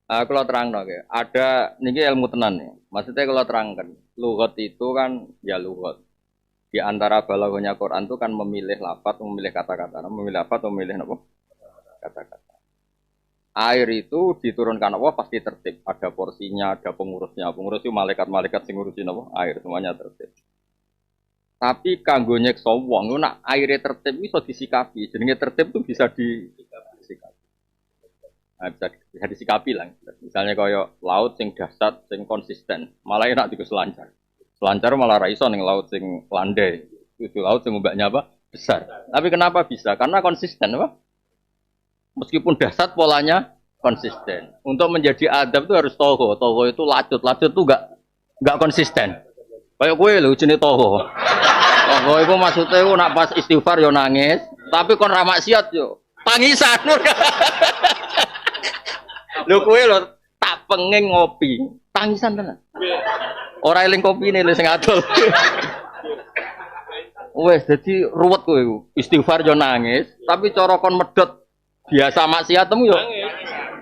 D: Kalau terangno nggih, ada niki ilmu tenan ya. Maksudnya kalau terangkan, lughat itu kan ya lughat. Di antara balaghahnya Quran itu kan memilih lafaz, memilih kata-kata, memilih lafaz, memilih apa? Kata-kata. Air itu diturunkan Allah pasti tertib, ada porsinya, ada pengurusnya. Pengurus itu malaikat-malaikat sing ngurusin apa? Air, semuanya tertib. Tapi kanggo nyekso wong nak aire tertib iso disikapi. Jenenge tertib itu bisa disikapi. Nah, bisa disikapi lah. Misalnya kaya laut sing dasar, sing konsisten, malah enak diku selancar. Selancar malah ra iso ning laut sing landai. Itu laut sing ombaknya apa? Besar. Tapi kenapa bisa? Karena konsisten apa? Meskipun dasar polanya konsisten. Untuk menjadi adab itu harus toho. Toho itu lacut. Lacut itu enggak konsisten. Kayak kowe lho jenenge toho. Toho iku maksude iku nak pas istighfar yo nangis, tapi kon ra maksiat yo tangisan. Lho kowe lho tak pengen ngopi, tangisan tenan. Ora eling kopine lho sing adol. Wes dadi ruwet kowe iku. Istighfar yo nangis, tapi cara kon medhot biasa maksiatmu yo.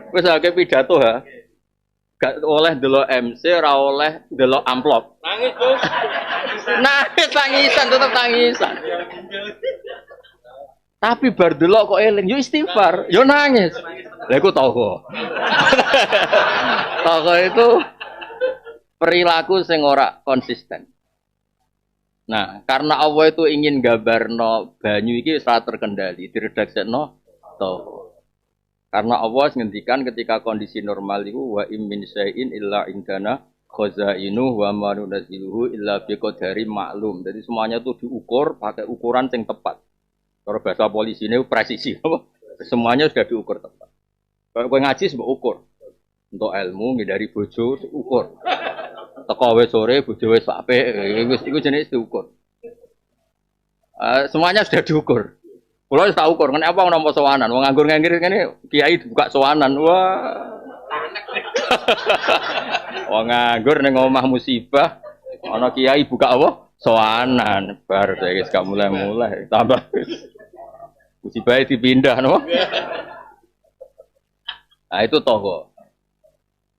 D: Wis akeh pidato ha. Gak oleh delok MC, ora oleh delok amplop. Nangis, Bos. Nangis tangisan, tetep tangisan. Tapi bar delok kok eling, yo istighfar, yo nangis. Lha iku toho. Toho itu perilaku sing ora konsisten. Nah, karena Allah itu ingin gambarno banyu iki ora terkendali, diredaksekno toho. Karena Allah ngendikan ketika kondisi normal itu wa min syai'in illa indana khazainu wa ma nunzilu illa biqadari maklum. Jadi semuanya itu diukur pakai ukuran yang tepat. Kalau bahasa polisi ini presisi apa? Semuanya sudah diukur tepat. Kalau kowe ngaji sebab ukur. Untuk ilmu ngindari bojo ukur. Teko wis sore bojo wis apik iku jenis diukur. Semuanya sudah diukur. Kulo wis tak ukur, kenapa nampa sowanan? Wong nganggur-nganggur ngene kiai buka sowanan. Wah. Wong nganggur ning omah musibah, ana kiai buka apa? Sowanan. Bar wis gak mulai-mulai, tambah musibah dipindah no. Nah itu toho.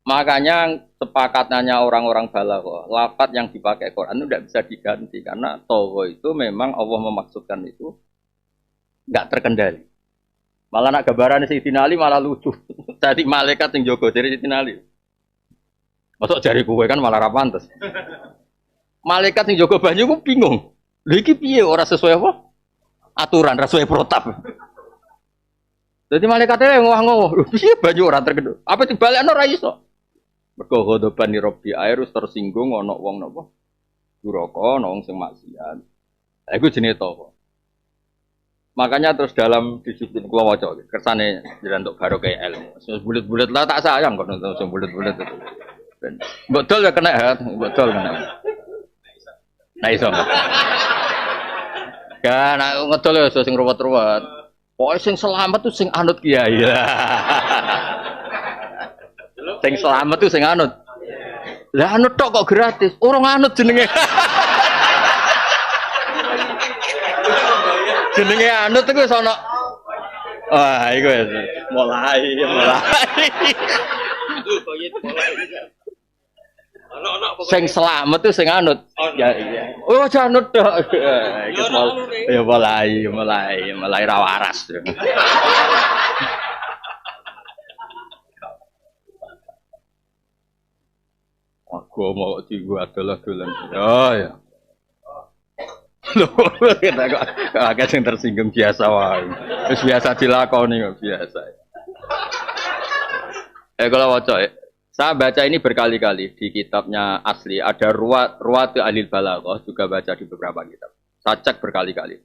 D: Makanya sepakatannya orang-orang balaghah, lafaz yang dipakai Quran itu tidak bisa diganti karena toho itu memang Allah memaksudkan itu enggak terkendali. Malah nak gambaran Sayyidina Ali malah lucu. Jadi malaikat yang jogo dari Sayyidina Ali. Masuk jari kowe kan malah ra pantes. Malaikat yang jogo banyu ku bingung. Lha iki piye ora sesuai apa? Aturan, ra sesuai protap. Jadi malaikate ngowah-ngowah, lho piye banyu ora terkendali? Apa dibalekno ra iso? Mergo ghadaban Rabbi air wis tersinggung ana wong napa? Duraka, ana wong sing maksiat. Lha iku jenenge to. Makanya terus dalam disiplin kula waca kersane jenengan untuk barokah ilmu. Bulet-bulet lah tak sayang kok nonton bulet-bulet itu. Mbok dol ya kena ha, mbok dol kena. Nah iso. Kan ngedol ya sing ruwet-ruwet. Pokoke sing selamat tuh sing anut kiai. Sing selamat tuh sing anut. Lah anut tok kok gratis. Urung anut jenenge. Jenenge anut iku wis ana. Wah, iku wis mulai. Sing selamat tuh sing anut. Ya iya. Oh, aja anut tok. Iku ya mulai ra waras. Aku mau gua adalah-dolan. Oh ya. Loh, kita kok agak sing tersinggung biasa wae. Wis biasa dilakoni kok biasa. Kalau waca saya baca ini berkali-kali di kitabnya asli, ada Ruwat Alil Balaghah juga baca di beberapa kitab. Saya cek berkali-kali.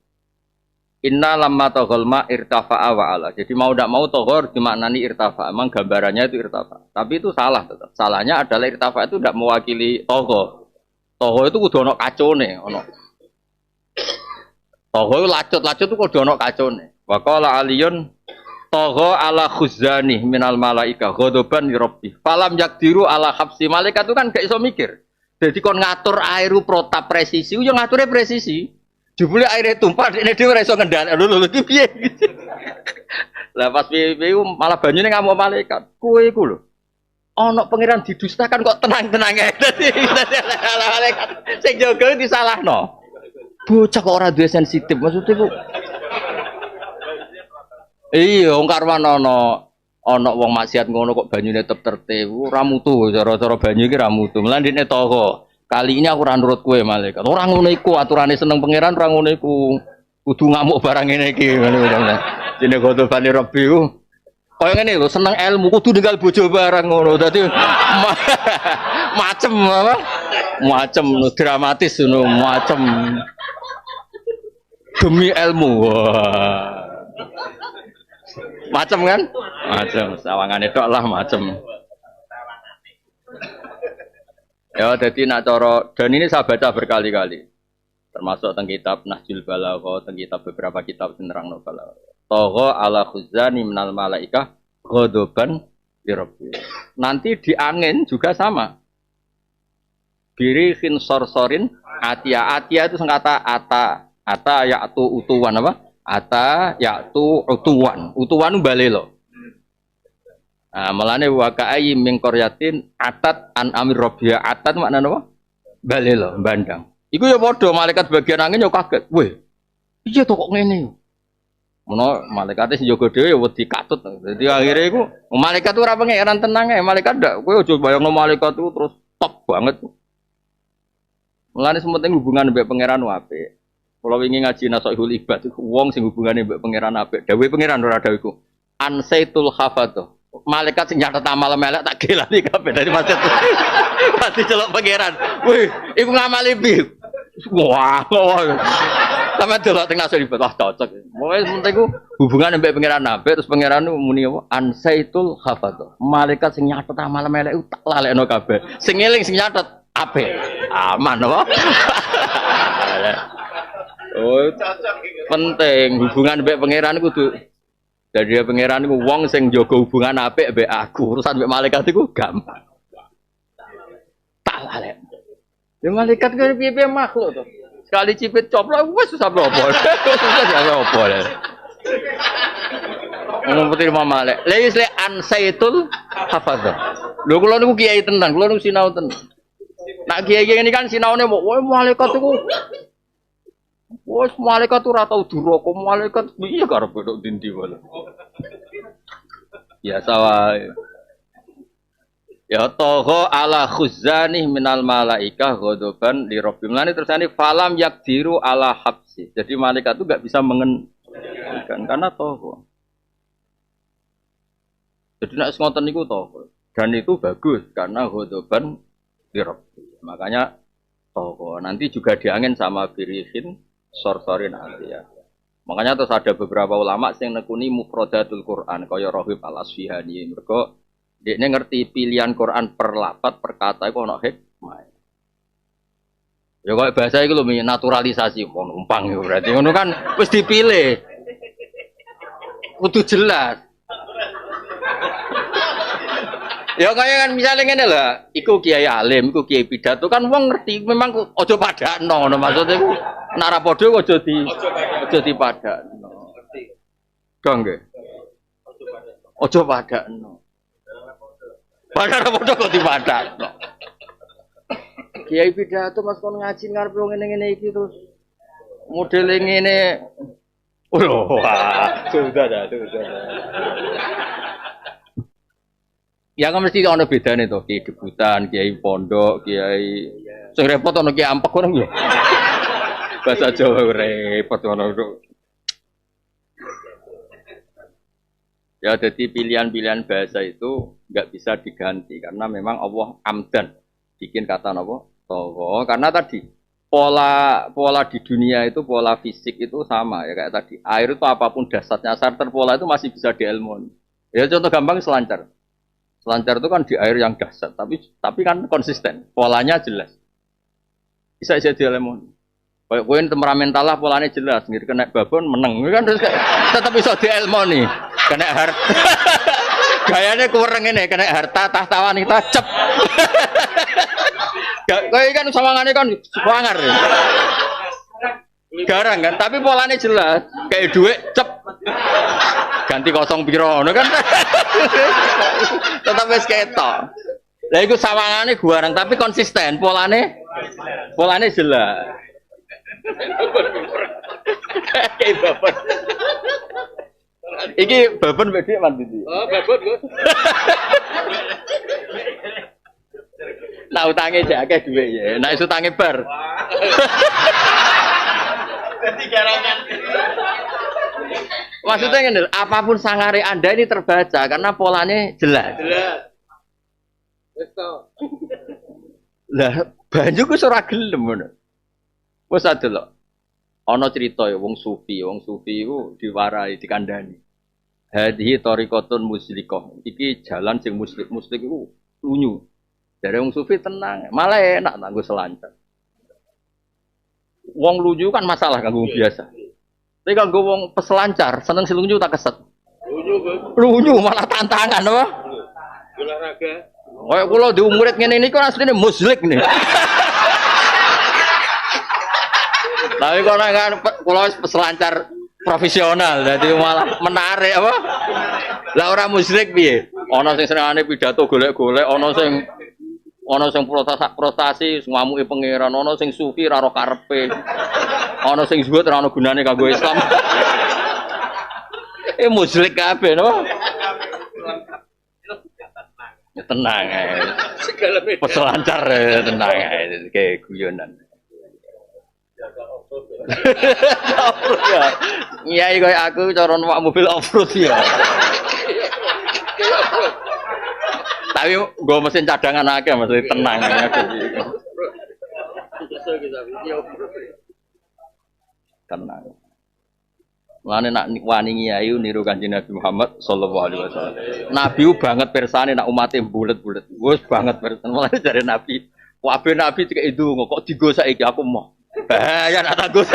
D: Inna lamma taghal ma irtafa'a wa ala. Jadi mau tidak mau toghor dimaknani irtafa. Emang gambarannya itu irtafa. Tapi itu salah tetap. Salahnya adalah irtafa itu tidak mewakili toghor. Toghor itu kudu ono kacone, ono. Toghor lacut-lacut itu kudu ono kacone. Wa qala aliyun Togo ala khuzani minal malaika ghodoban rabbi. Falam yakdiru ala habsi. Malaikat itu kan gak iso mikir. Jadi kon ngatur air protap presisi, yo ngaturnya presisi. Jebule airnya tumpah dene dhewe ora iso ngendhalek. Lho iki piye gitu. Lah pas piye malah banyune ngamuk malaikat. Kowe iku lho. Ana pangeran didustakan kok tenang-tenang ae. Dadi malaikat sing jaga disalahno. Bocah kok ora duwe sensitif maksudnya ku. Iya, wong karwan ana wong maksiat ngono kok banyune tetep tertib. Ora mutu cara-cara banyu iki ra mutu. Lan dene toko. Kali ini aku ora nurut kowe malaikat. Ora ngono iku aturane seneng pangeran ora ngono iku. Kudu ngamuk barang ngene iki ngono. Dene ghadabane Rabbi ku. Kaya ngene lho, seneng ilmu kudu ninggal bojo barang ngono. Dadi macem apa? Macem dramatis ngono, macem. Demi ilmu. Wah. Macem kan? Macem, sawangane tok lah macem. Ya, jadi nak coro, dan ini saya baca berkali-kali. Termasuk tentang kitab Nahjul Balaghah, tentang kitab beberapa kitab penerang novel. Togo ala khuzani minal malaikah ghodoban birabbi. Nanti di angin juga sama. Birihin sorsorin atia itu kata ata yaitu utuwan apa? Ata yaitu utuwan balelo. Nah, melane wakai min qaryatin atat an amir rabbiya atat maknane apa? Balelo, bandang. Iku ya padha malaikat bagian angin yo kaget. Weh. Iya to kok ngene. Menawa malaikate sing jaga dhewe ya wedi katut. Dadi akhire iku malaikat ora pangeran tenang ae, malaikat ndak. Kowe aja bayangno malaikat itu terus top banget. Mulane sementing hubungan mbek pangeran apik. Kalau ingin ngaji Nashihul Ibad, wong sing hubungannya mbek pangeran apik. Dawe pangeran ora dawe iku. Ansaitul khafatu. Malaikat sing nyatet amal melek tak gelani kabeh dari masjid. Pasti celok pangeran. Wih, iku ngamali piye? Wah. Sampe delok teng Nashihul Ibad, wah cocok. Pokoke penting ku hubungan mbek pangeran apik terus pangeran muni apa? Ansaitul khafatu. Malaikat sing nyatet amal melek tak lalekno kabeh. Sing eling sing nyatet apik. Aman apa? Oh, penting hubungan mbek pangeran kudu. Jadi pangeran iku wong sing jaga hubungan apik mbek aku, urusan mbek malaikat iku gampang. Tak lalek. Ya malaikat ku piye-piye makhluk to. Sekali cipit coplok wis susah apa. Susah apa. Ngomong putih mama malek. Lais le ansaitul hafadzah. Lho kula niku kiai tenan, kula niku sinau tenan. Nak kiai ngene kan sinaune mau malaikat iku wes malaikat ora tau duraka, malaikat piye karo bedok dindi wae. Biasa wae. Ya togo ala khuzani minal malaikah ghodoban li rabbi. Mulane tersane falam yakdiru ala habsi. Jadi malaikat itu enggak bisa mengendalikan karena togo. Jadi nek ngoten niku togo. Dan itu bagus karena ghodoban li rabbi. Makanya togo. Nanti juga diangin sama birihin sorsorin nanti ya. Makanya terus ada beberapa ulama yang nekuni mufradatul Quran kaya Rahib Al-Asfihani. Mergo dekne ngerti pilihan Quran per lafaz per kata iku ana hikmah. Ya kok bahasa iku lho naturalisasi numpang ya berarti ngono kan wis dipilih. Kudu jelas. Ya kaya kan misalnya ngene lho, iku kiai alim, iku kiai pidato kan wong ngerti memang aja padakno ngono maksudnya iku nek ora padha aja dipadakno. Dong nggih. Aja padakno. Padahal padha kok dipadakno. Kiai pidato Mas kon ngaji ngarep wong ngene-ngene iki terus model ngene. Wah, sudah. Ya kan mesti ana bedane to, kiai debutan, kiai pondok, kiai sing repot ana kiai ampek ngono lho. Bahasa Jawa repot ngono. Ya jadi pilihan-pilihan bahasa itu nggak bisa diganti karena memang Allah amdan bikin kata apa? Tawa. Karena tadi pola di dunia itu pola fisik itu sama ya kayak tadi. Air itu apapun dasarnya starter pola itu masih bisa diilmoni. Ya contoh gampang selancar. Selancar itu kan di air yang dasar, tapi kan konsisten, polanya jelas. Bisa diilmoni. Kayak kowe temperamental lah polanya jelas, ngir kena babon meneng kan terus tetap bisa diilmoni. Kena harta. Gayane kurang ini kena harta tahta wanita cep. Kayak kan sawangane kan semangar. Garang kan, tapi polanya jelas. Kayak duit cep. Ganti kosong piro ngono kan. Tetap wis ketok. Lah iku sawangane garang tapi konsisten, polanya jelas. Kayak bapak. Iki babon mbek dik mandi. Oh, babon kok. Nah utange jek akeh dhuwit ya. Nek iso utange bar. Dadi garangan. Maksudnya ngene, apapun sangare Anda ini terbaca karena polanya jelas. Jelas. Wis to. Lah, banyu ku ora gelem ngono. Wis adelok. Ana cerita ya wong sufi iku diwarai dikandani. Hadhihi tariqatun musliqah. Iki jalan sing muslik iku lunyu. Dari wong sufi tenang, malah enak nganggo selancar. Wong lunyu kan masalah kanggo biasa. Tapi kanggo wong peselancar, seneng silunyu tak keset. Lunyu malah tantangan apa? Olahraga. Kayak kula di umurit ngene niku asline muslik nih. Tapi kalau kan pulau peselancar profesional, jadi malah menarik apa? Lah orang musrik piye? Ono sing senengane pidato golek-golek, ono sing protasi ngamuki pangeran, ono sing sufi ra ro karepe. Ono sing zuhud ra ono gunane kanggo Islam. Musrik kabeh no. Ya tenang ae. Peselancar tenang ae kayak guyonan. Iya, kayak aku cara numpak mobil off-road ya. Tapi gue mesin cadangan akeh, maksudnya tenang aja. Tenang. Mulane nak wani ngiyai niru Kanjeng Nabi Muhammad sallallahu alaihi wasallam. Nabi banget persane nak umate bulet-bulet. Wis banget persane. Mulane jare Nabi, wae Nabi cek itu kok digo saiki aku mau. Bahaya nak takut.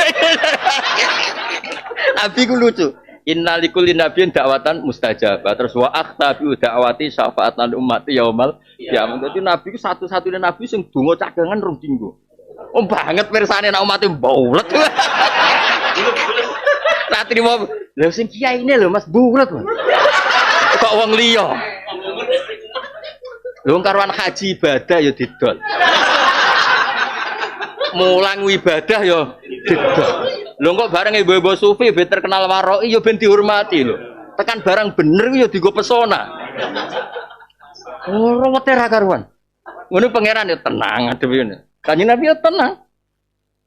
D: Nabi ku lucu. Innalikulli nabiyyin da'watan mustajabah. Terus wa akhtabi da'wati syafaatan ummati yaumal qiyamah. Dadi Nabi ku satu-satunya nabi sing donga cadangan rong dinggo. Oh banget pirsane nak umate bulet. Lah trimo lho sing kiyaine lho Mas bulet. Kok wong liya. Lho karuan haji ibadah ya didol. Mulang ibadah ya didol. Lho kok bareng ibu-ibu sufi ben terkenal waroi ya ben dihormati lho. Tekan barang bener ya digo pesona. Ora wete ra karuan. Ngono pangeran ya tenang adewe ngene. Kanjeng Nabi ya tenang.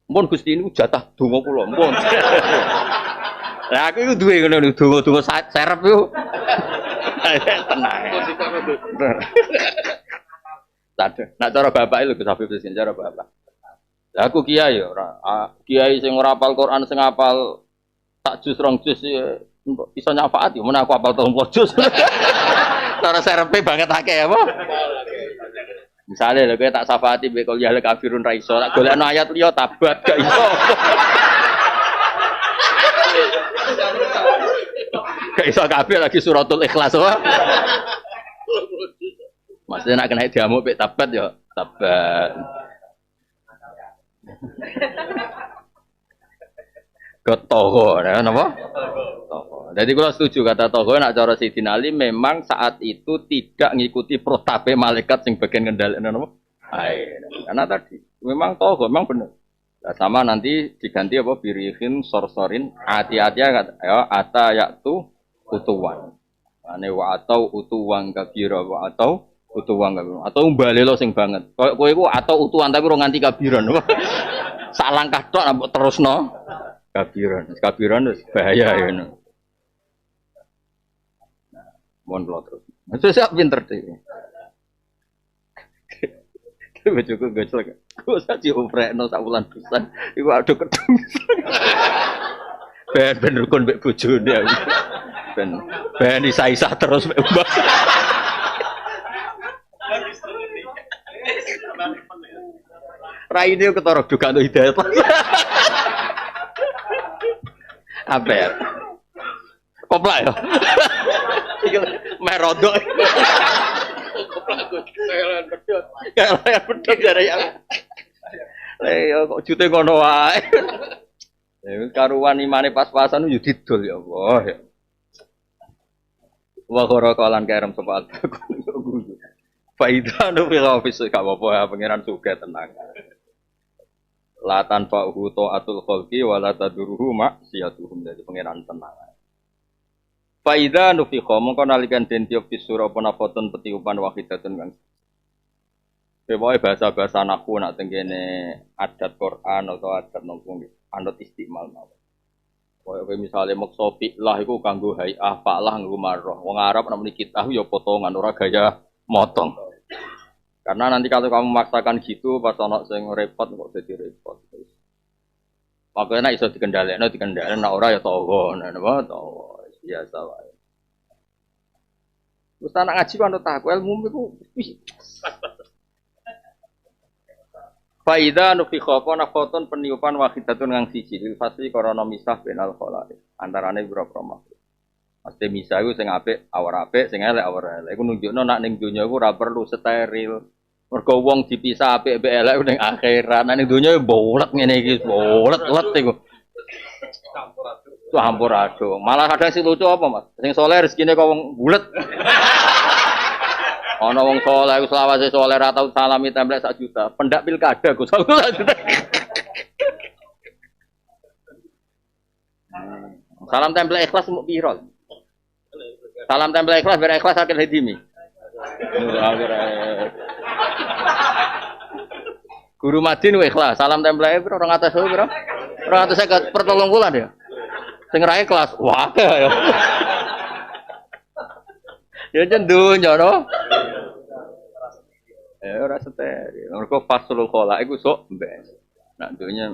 D: Mumpun Gusti niku jatah donga kula, mumpun. Lah aku iku duwe ngono lho, donga-donga serep yo. Tenang. Nak cara bapak lho Gus Habib sing cara bapak. Lah aku kiai ya ora. Kiai sing ora hafal Quran sing hafal tak jus rong jus ya iso nyafaat ya men aku hafal 30 jus. Cara serepe banget akeh apa? Misalnya lho kowe tak syafaati mbek kul ya kafirun ra iso, tak golekno ayat liya tabat gak iso. Gak iso kabeh lagi suratul ikhlas wae. Maksudnya nak kena diamuk mbek tabat ya tabat. Togo, napa? Togo. Jadi kalau setuju kata Togo, nak cara Sayyidina Ali memang saat itu tidak ngikuti protape malaikat yang bagian kendalikan napa? Karena tadi memang Togo, memang benar. Nah, sama nanti diganti apa? Birihin, sorsorin, hati-hati ya, ata yaktu utuwan. Ane wa atau utuwan kabira wa atau utuwan kabira. Atau balelo sing banget. Kowe iku atau utuwan tapi ora nganti kabiran. Sak langkah tok mbok terusno. Kabiran wis bahaya ya ngono. Nah, mohon kula terus. Sesuk pinter dhewe. Bojoku gocek. Kok sak dioprekno sak wulan pisan iku ado kedung. Ben rukun mbek bojone aku. Ben isa-isa terus mbek mbak. Raine ketara juga untuk hidayat. Apa ya? Koplak ya? Merodok. Koplak gue. Kayak pedot dari yang. Leo kok jute ngono wae. Karuan imane pas-pasan yo didol ya Allah ya. Wa qara kalan kerem sapa aku. Faida no filafis gak apa-apa pangeran sugih tenang. La tanfa'uhu ta'atul khalqi wa la taduruhu ma'siyatuhum dari pangeran tenang. Faida nufikha mongko nalikan den tiup disura apa nafatun petiupan wahidatun kang. Pokoke bahasa-bahasa nahwu nak tengene adat Quran atau adat nopo anut istimal mawon. Kowe misale maksa fi'lah iku kanggo hai'ah, fa'lah nggo marrah. Wong Arab nek muni kitah ya potongan ora gaya motong. Karena nanti kalau kamu memaksakan gitu pas ana sing repot kok jadi repot. Makanya iso dikendhalekno ora ya tawa, napa tawa biasa wae. Wis anak ngaji kan tak ilmu iku Faida nufikha nafatun peniupan wahidatun kang siji lil fasli korona misah benal khalaiq antarane pira-pira makhluk. Mesti misah iku sing apik awar apik, sing elek awar elek. Iku nunjukno nak ning donya iku ora perlu steril. Mergo wong dipisah apik mbek elek ning akhirat. Nek ning donya bolet ngene iki, bolet-let iku. Campur aduk. Malah kadang sing lucu apa, Mas? Sing saleh rezekine kok wong bulet. Ana wong saleh iku selawase saleh ra tau salami templek 1 juta. Pendak pilkada Gus 1 juta. Salam templek ikhlas mbok piro? Salam templek ikhlas ber ikhlas akil hedimi. Guru Madin ikhlas. Salam templek piro 200 piro? 250 per 3 bulan ya. Sing ra ikhlas. Wah ya. Ya cendunya no. Ora seteri. Mergo faslul khala iku sok ben. Nak dunya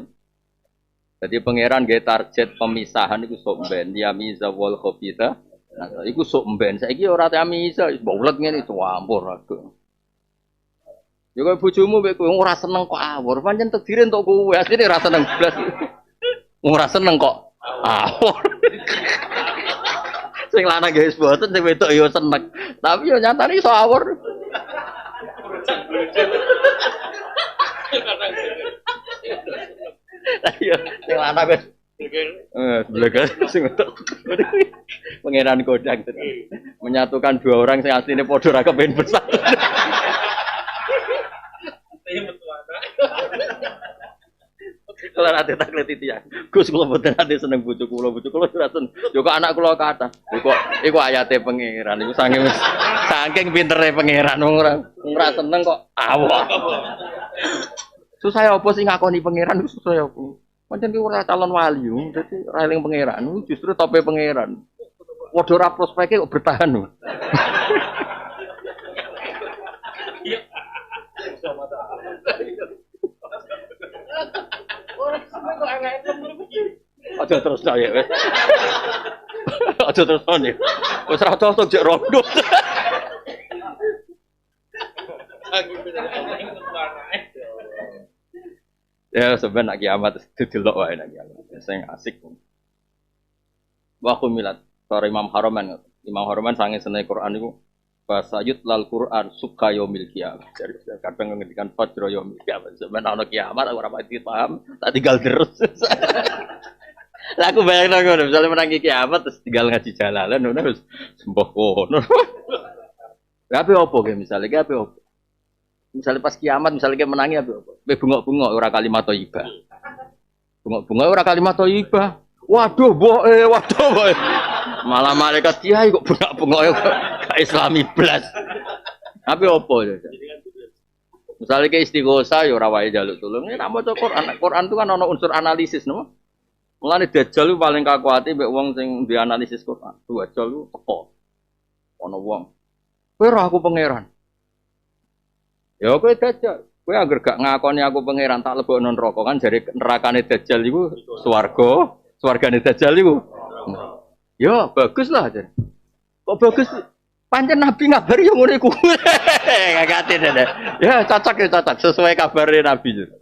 D: jadi pangeran nggih target pemisahan iku sok ben. Ya miza wal khafita. Nah, iku sok mben. Saiki ora tamisa, bolet ngene campur aku. Ya kowe bojomu mek kowe ora seneng kok awur, pancen tedire entuk kowe, asline ora seneng blas. Ora seneng kok awur. Sing lanang guys boten sing wedok ya seneng. Tapi yo nyatane iso awur. Ayo, sing lanang guys. Belaga sing wedok. Pangeran kodang menyatukan 2 orang sing asline padha ra kepen besar. Kalau nanti tak lihat itu ya, Gus kalau betul nanti seneng bujuk kulo jelasin. Juga anak kulo kata, iku ayatnya pangeran, iku saking pinternya pangeran, orang seneng kok awal. Susah apa sih ngakoni pangeran? Susah apa? Macam kita calon wali, jadi railing pangeran, justru tope pangeran. Waduh ra prospeknya kok bertahan loh. Aja terus ya wes. Aja terus nih. Wes ra cocok jek rondo. Ya sebenarnya kiamat itu delok wae nak kiamat. Sing asik. Wa khumilat. Sore Imam Haroman. Imam Haroman sange seneng Quran iku basayut lal Quran suka yaumil kiamat. Jadi kadang ngendikan fajro yaumil kiamat. Sebenarnya ana kiamat ora pati paham, tak tinggal terus. Lah aku bayangno ngono, misalnya menangi kiamat terus tinggal ngaji jalalan ngono wis sembah kono. Tapi opo ge misalnya ge apa opo? Misalnya pas kiamat misalnya ge menangi apa opo? Be bengok-bengok ora kalimat thayyibah. Bengok-bengok ora kalimat thayyibah. Waduh, waduh. Malah malaikat kiai kok bengok-bengok gak islami blas. Tapi opo ya? Misalnya ke istighosa ya ora wae njaluk tulung. Nek maca Quran, Quran itu kan ana unsur analisis, no? Mulane Dajjal paling kakuati mek wong sing duwe analisis Quran. Dajjal ku teko. Ana wong. Kowe ora aku pangeran. Ya kowe Dajjal. Kowe anggere gak ngakoni aku pangeran tak lebokno neraka kan jare nerakane Dajjal iku swarga, swargane Dajjal iku. Ya bagus lah jare. Kok bagus? Pancen Nabi ngabari yo ngono iku. Gak ate. Ya cocok sesuai kabare Nabi.